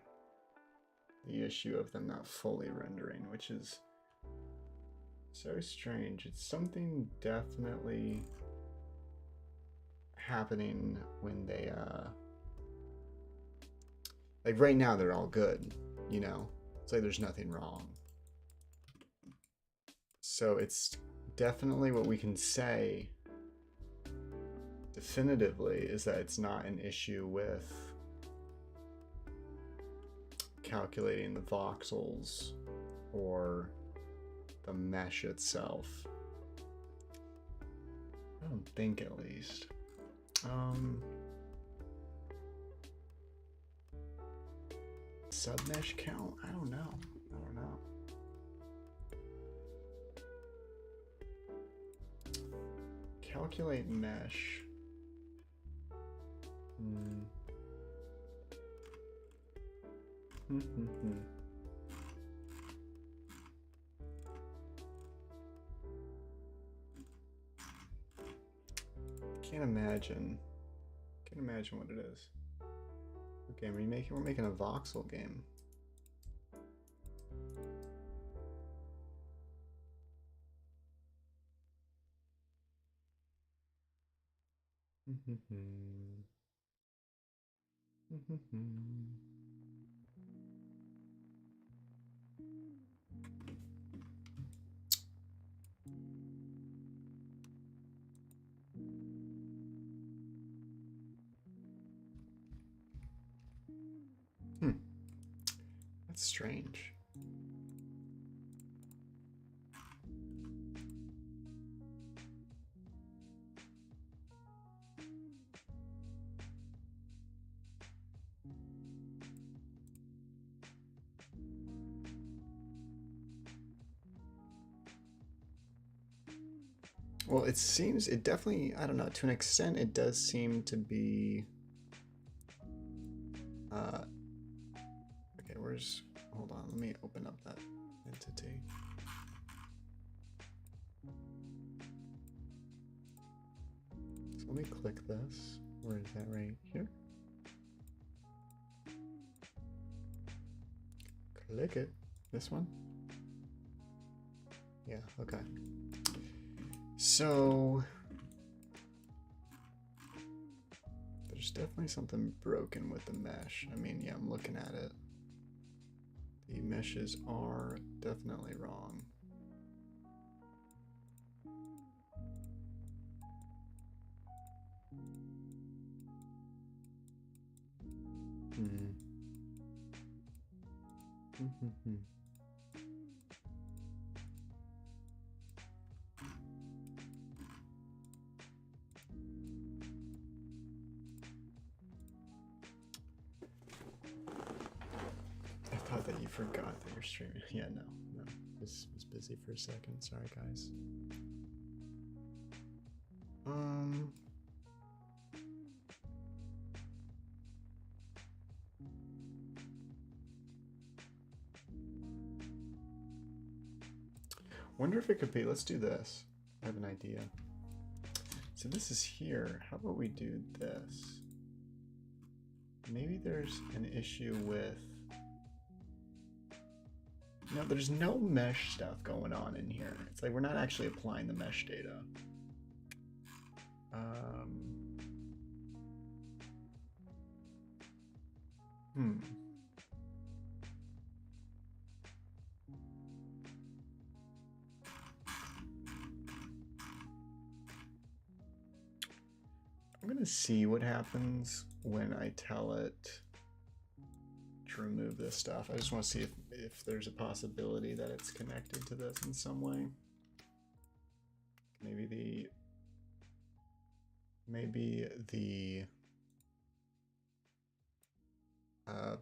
the issue of them not fully rendering, which is so strange. It's something definitely happening when they like right now they're all good, you know? It's like there's nothing wrong. So it's definitely what we can say definitively is that it's not an issue with calculating the voxels or the mesh itself. I don't think, at least. Submesh count? I don't know. Calculate mesh. Can't imagine what it is. What game are you making? We're making a voxel game. That's strange. Well, it definitely, I don't know, to an extent, it does seem to be, okay, hold on, let me open up that entity. So let me click this. Where is that? Right here? Click it. This one? Yeah, okay. So there's definitely something broken with the mesh. I mean, yeah, I'm looking at it. The meshes are definitely wrong. I thought that you forgot that you're streaming. Yeah, no. This was busy for a second. Sorry, guys. Wonder if it could be, let's do this. I have an idea. So this is here. How about we do this? Maybe there's an issue with, no, there's no mesh stuff going on in here. It's like we're not actually applying the mesh data. I'm gonna see what happens when I tell it to remove this stuff. I just want to see if there's a possibility that it's connected to this in some way. Maybe the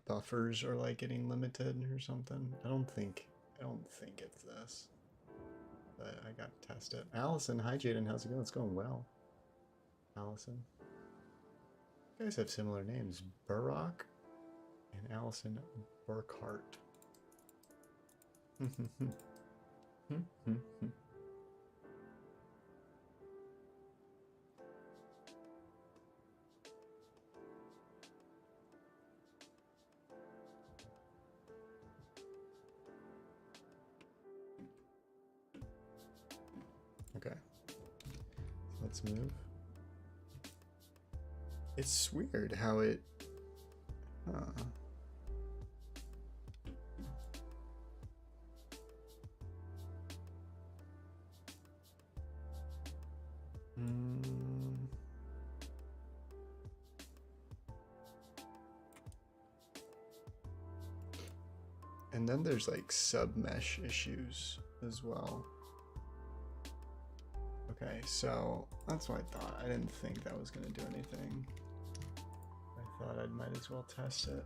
buffers are like getting limited or something. I don't think it's this, but I got to test it. Allison, hi Jaden, how's it going? It's going well. Allison, you guys have similar names, Burrock and Allison Burkhart. Okay, so let's move. It's weird how it and then there's like sub-mesh issues as well. Okay, so that's what I thought. I didn't think that was gonna do anything. I thought I might as well test it.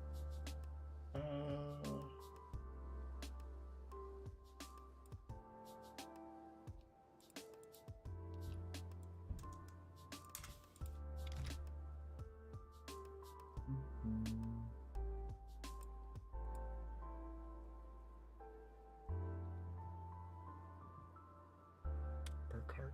Burkhart.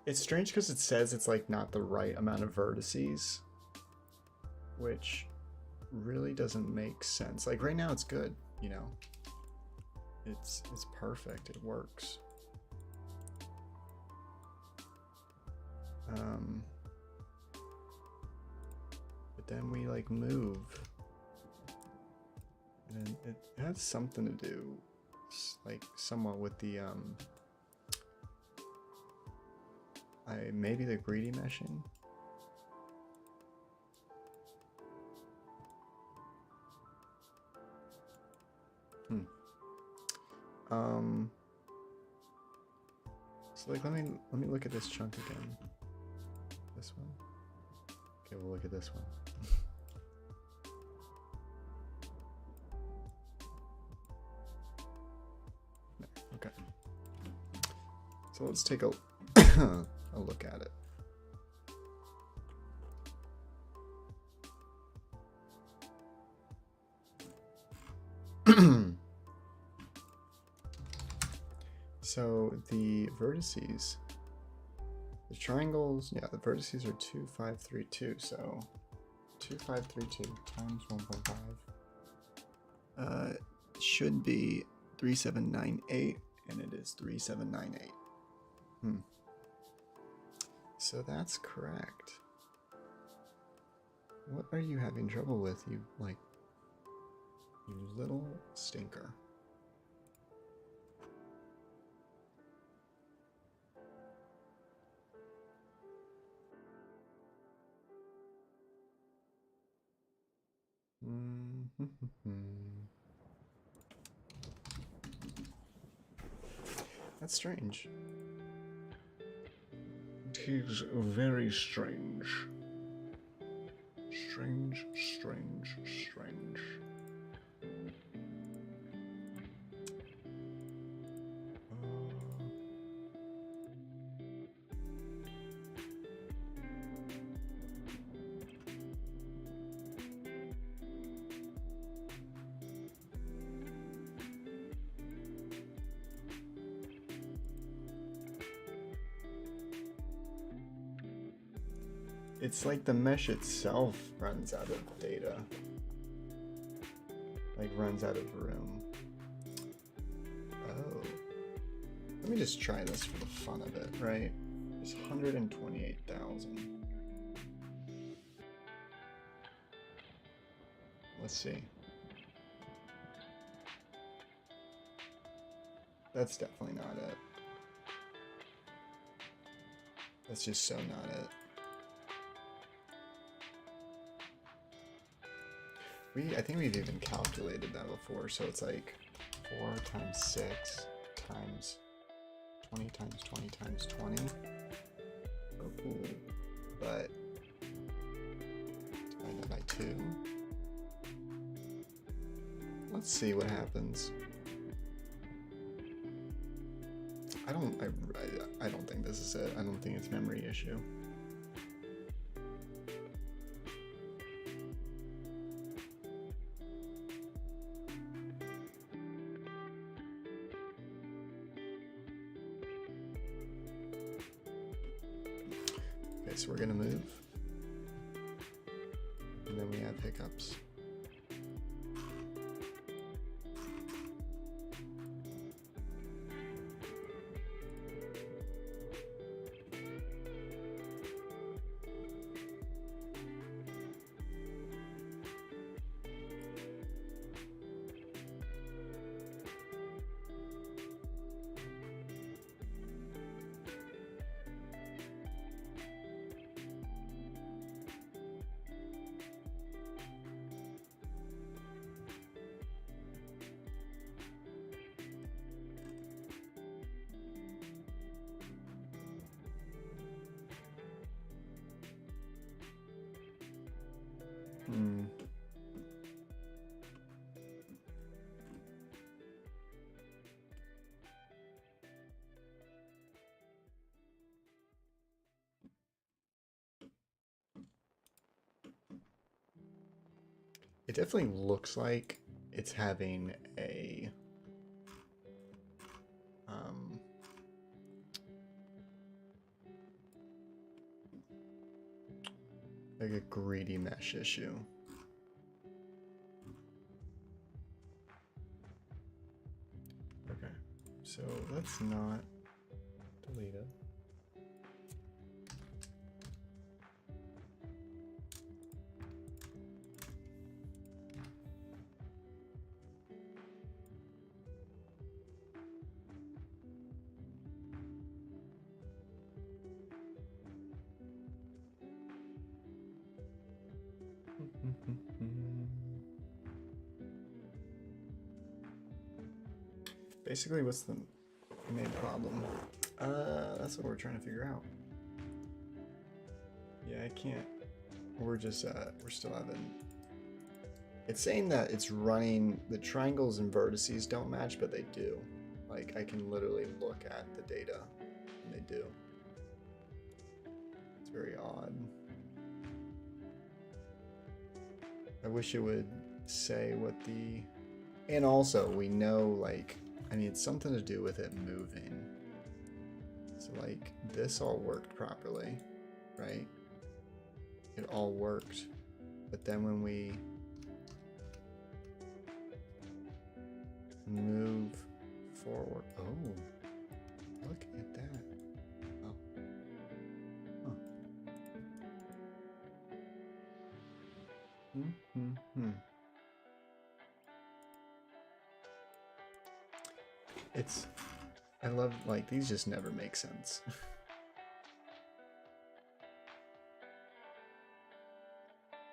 It's strange because it says it's like not the right amount of vertices, which really doesn't make sense. Like right now it's good, you know. It's perfect. It works. But then we like move, and it has something to do, like somewhat with the maybe the greedy meshing. So like let me look at this chunk again. This one. Okay, we'll look at this one. Okay. So let's take a a look at it. So the vertices, the triangles, yeah, the vertices are 2, 5, 3, 2. So 2, 5, 3, 2 times 1.5 should be 3798, and it is 3798. So that's correct. What are you having trouble with, you little stinker? That's strange. It is very strange. Strange, strange, strange. It's like the mesh itself runs out of data. Like runs out of room. Oh. Let me just try this for the fun of it, right? It's 128,000. Let's see. That's definitely not it. That's just so not it. I think we've even calculated that before, so it's like 4 times 6 times 20 times 20 times 20. Oh, but divide that by 2. Let's see what happens. I don't think this is it. I don't think it's memory issue. Okay, so we're gonna move, and then we have hiccups. It definitely looks like it's having a like a greedy mesh issue. Okay, so let's not delete it. Basically, what's the main problem? That's what we're trying to figure out. Yeah, I can't. We're just we're still having. It's saying that it's running the triangles and vertices don't match, but they do. Like I can literally look at the data, and they do. It's very odd. I wish it would say what the. And also, we know like. I mean, it's something to do with it moving. So like this all worked properly, right? It all worked. But then when we move forward, oh, look at that. Oh. Huh. I love, like, these just never make sense.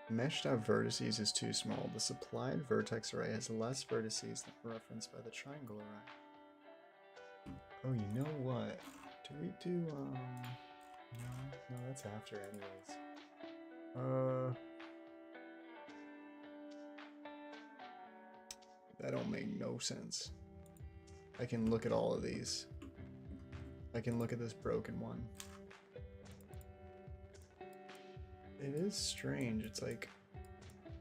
Meshed out vertices is too small. The supplied vertex array has less vertices than referenced by the triangle array. Oh, you know what? Do we do, no, that's after anyways. That don't make no sense. I can look at all of these. I can look at this broken one. It is strange. It's like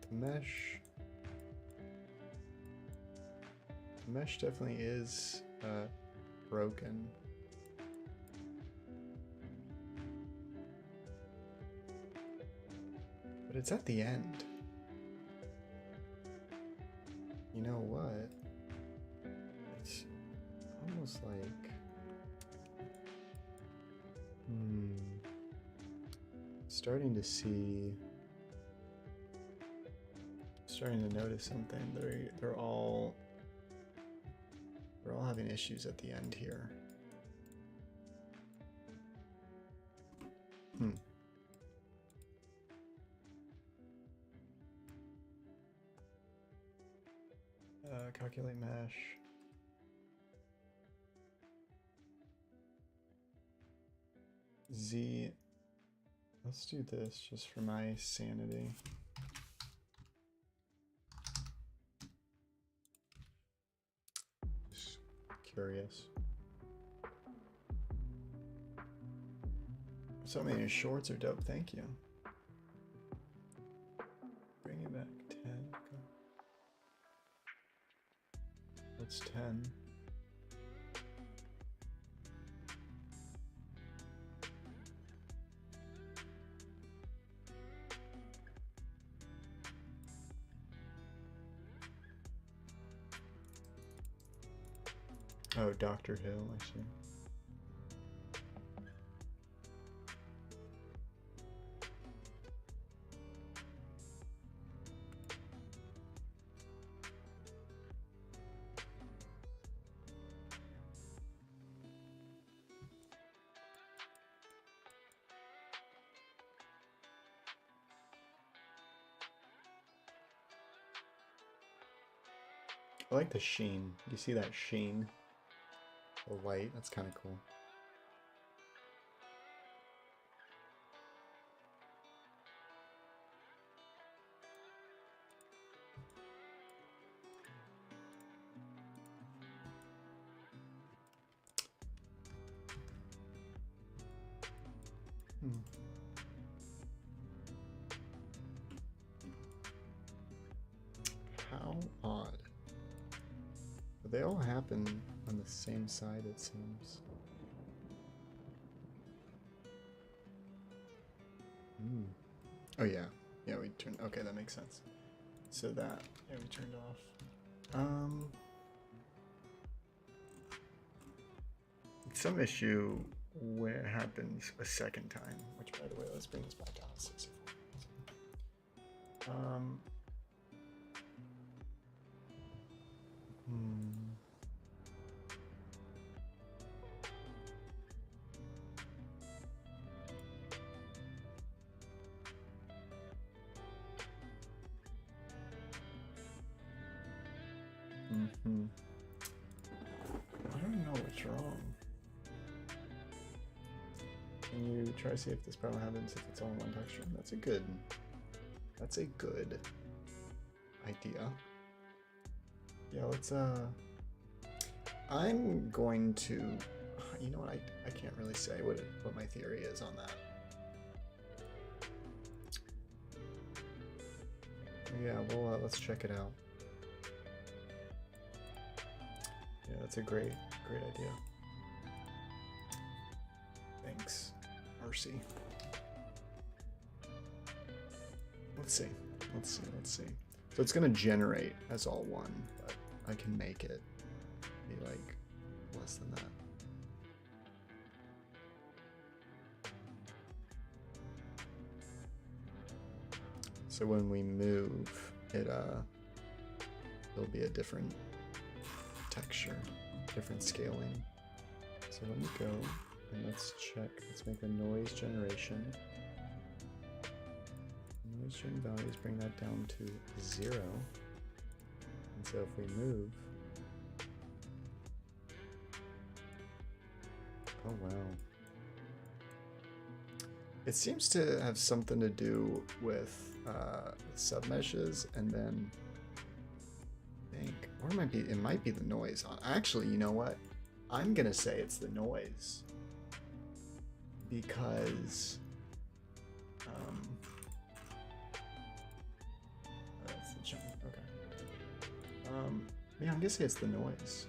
the mesh. The mesh definitely is broken. But it's at the end. You know what? It's almost like starting to notice something. They're all We're all having issues at the end here. Calculate mesh. Z. Let's do this just for my sanity. Just curious. So many shorts are dope. Thank you. Bring it back. 10. Go. What's 10? Oh, Dr. Hill, I see. I like the sheen. You see that sheen? The light, that's kind of cool. How odd. But they all happen on the same side, it seems. Oh yeah. Yeah, we turned, okay, that makes sense. So that, yeah, we turned off. Some issue where it happens a second time, which by the way, let's bring this back down to 64. I don't know what's wrong. Can you try to see if this problem happens if it's all in one texture? That's a good idea. Yeah, let's I'm going to, you know what, I can't really say what my theory is on that. Yeah, well, let's check it out. Yeah, that's a great idea. Thanks, Mercy. Let's see. So it's gonna generate as all one, but I can make it be like less than that. So when we move, it'll be a different texture, different scaling. So let me go and let's check. Let's make a noise generation. Noise gen values, bring that down to 0. And so if we move, oh wow. It seems to have something to do with submeshes, and then I think, or it might be the noise on. Actually, you know what? I'm gonna say it's the noise because that's the chunk. Okay. Yeah, I'm gonna say it's the noise.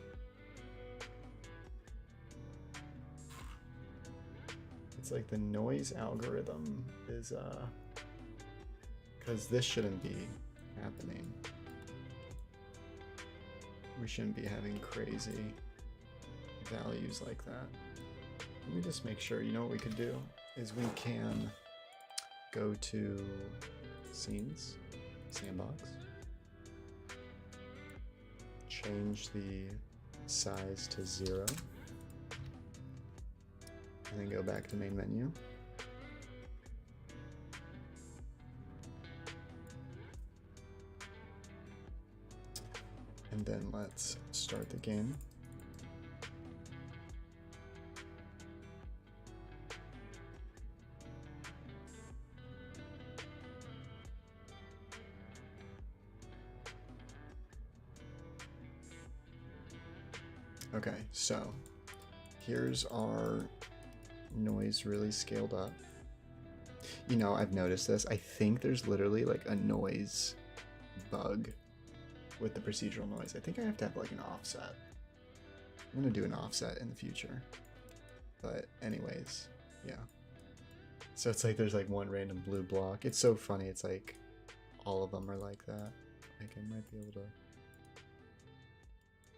It's like the noise algorithm is because this shouldn't be happening. We shouldn't be having crazy values like that. Let me just make sure. You know what we could do is we can go to scenes, sandbox, change the size to 0. And then go back to main menu. And then let's start the game. Okay, so here's our noise really scaled up. You know, I've noticed this. I think there's literally like a noise bug with the procedural noise. I think I have to have like an offset. I'm gonna do an offset in the future. But anyways, yeah. So it's like there's like one random blue block. It's so funny. It's like all of them are like that. Like I might be able to...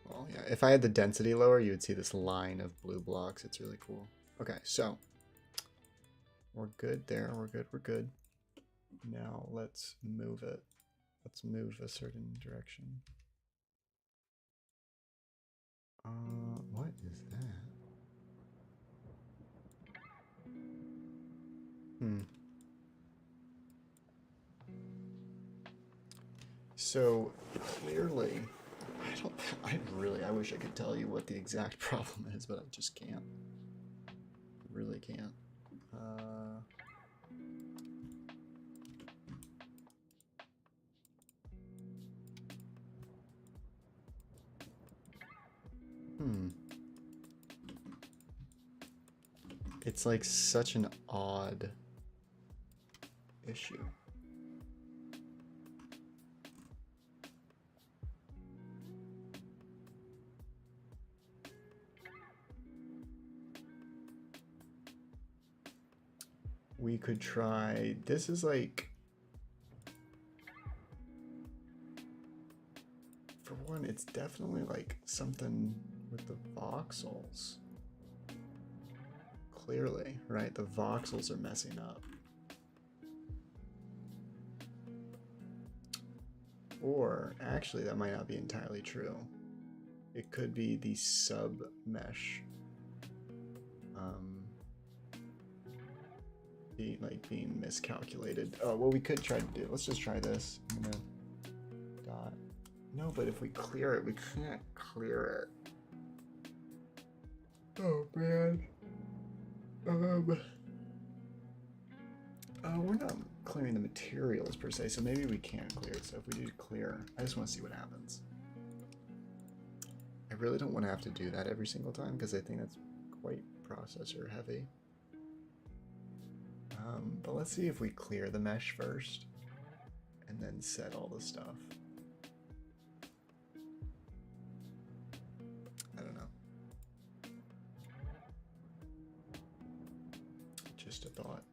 Well, yeah, if I had the density lower, you would see this line of blue blocks. It's really cool. Okay, so we're good there. We're good. We're good. Now let's move it. Let's move a certain direction. What is that? So clearly, I wish I could tell you what the exact problem is, but I just can't. Really can't. It's like such an odd issue. We could try, this is like, for one, it's definitely like something with the voxels. Clearly, right? The voxels are messing up. Or actually, that might not be entirely true. It could be the sub mesh being miscalculated. Oh, well, we could try to do. Let's just try this. I'm gonna dot. No, but if we clear it, we can't clear it. Oh man. We're not clearing the materials per se, so maybe we can't clear it. So if we do clear, I just want to see what happens. I really don't want to have to do that every single time because I think that's quite processor heavy. But let's see if we clear the mesh first and then set all the stuff. I don't know. Just a thought.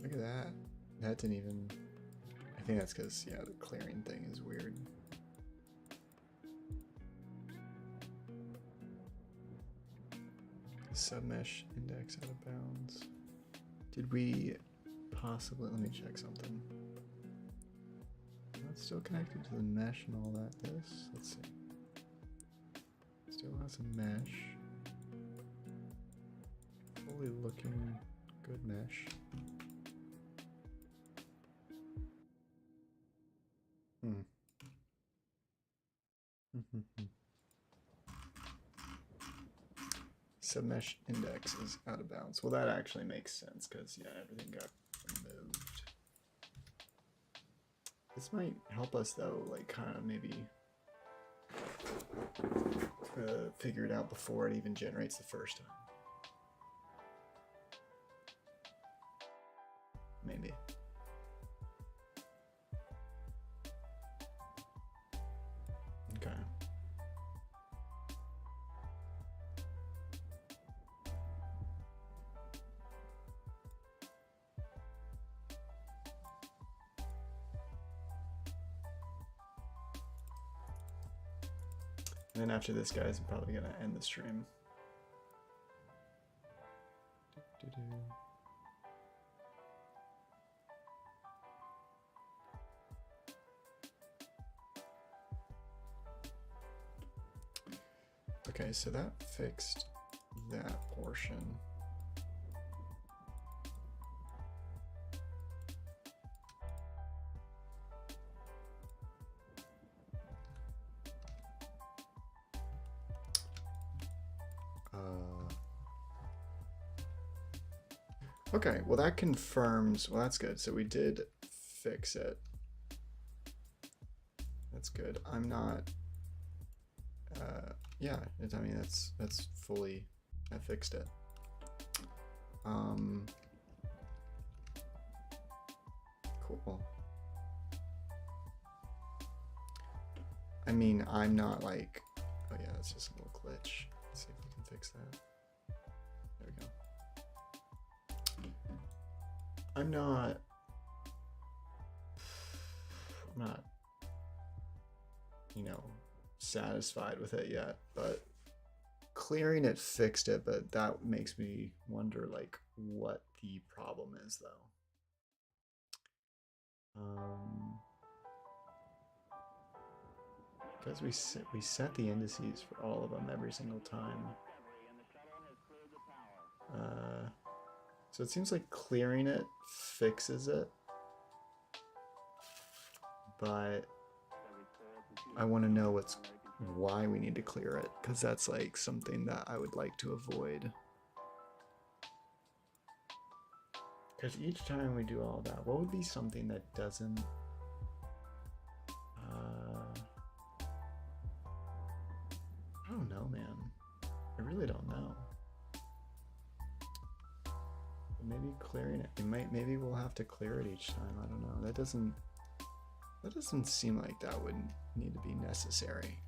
Look at that. That didn't even... I think that's because, yeah, the clearing thing is weird. Submesh index out of bounds. Did we possibly... Let me check something. That's still connected to the mesh and all that. This, let's see. Still has a mesh. Fully looking good mesh. Submesh index is out of bounds. Well, that actually makes sense because, yeah, everything got removed. This might help us, though, like, kind of maybe figure it out before it even generates the first time. Maybe. Okay. And then after this, guys, I'm probably gonna end the stream. Okay, so that fixed that portion. Okay, well that confirms, well that's good. So we did fix it. That's good. I'm not, yeah, I mean, that's fully, I fixed it. Cool. I mean, I'm not like, oh yeah, that's just a little glitch. Let's see if we can fix that. There we go. I'm not, you know, satisfied with it yet, but clearing it fixed it, but that makes me wonder like what the problem is though. Because we set the indices for all of them every single time. So it seems like clearing it fixes it, but I want to know why we need to clear it, because that's like something that I would like to avoid. Because each time we do all that, what would be something that doesn't I don't know, man. I really don't know. But maybe clearing it. Maybe we'll have to clear it each time. I don't know. That doesn't seem like that would need to be necessary.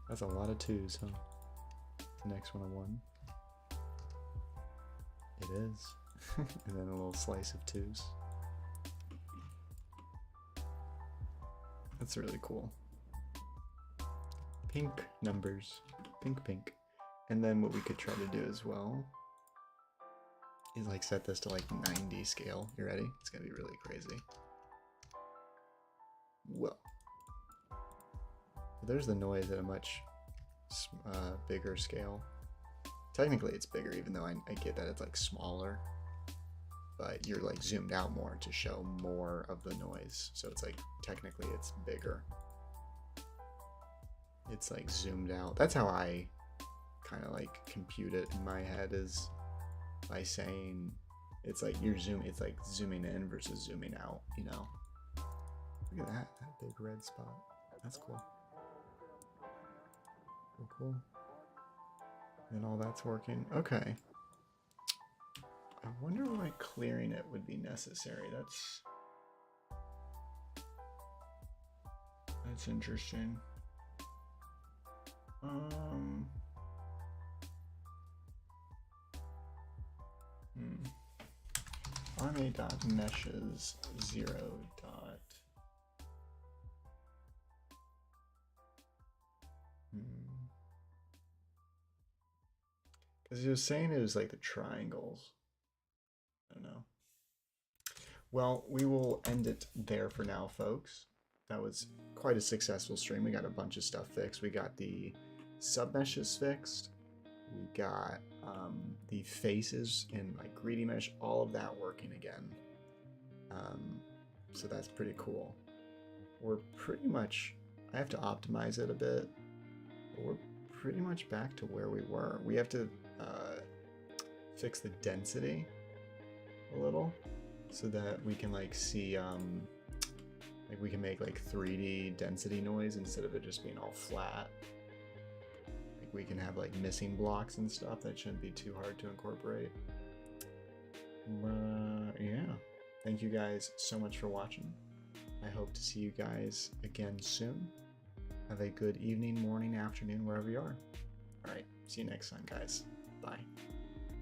That's a lot of twos, huh? The next one a one. It is. And then a little slice of twos. That's really cool. Pink numbers. Pink, pink. And then what we could try to do as well is like set this to like 90 scale. You ready? It's gonna be really crazy. Whoa. There's the noise at a much bigger scale. Technically it's bigger, even though I get that it's like smaller, but you're like zoomed out more to show more of the noise. So it's like, technically it's bigger. It's like zoomed out. That's how I kind of like compute it in my head, is by saying it's like it's like zooming in versus zooming out, you know? Look at that big red spot. That's cool. Cool. And all that's working. Okay. I wonder why clearing it would be necessary. That's interesting. RMA.meshes 0. Because he was saying it was like the triangles. I don't know. Well, we will end it there for now, folks. That was quite a successful stream. We got a bunch of stuff fixed. We got the submeshes fixed. We got the faces in like greedy mesh, all of that working again. So that's pretty cool. We're pretty much, I have to optimize it a bit, but we're pretty much back to where we were. We have to fix the density a little so that we can like see like we can make like 3D density noise instead of it just being all flat. Like we can have like missing blocks and stuff. That shouldn't be too hard to incorporate. Yeah, thank you guys so much for watching. I hope to see you guys again soon. Have a good evening, morning, afternoon, wherever you are. All right, see you next time, guys. Bye.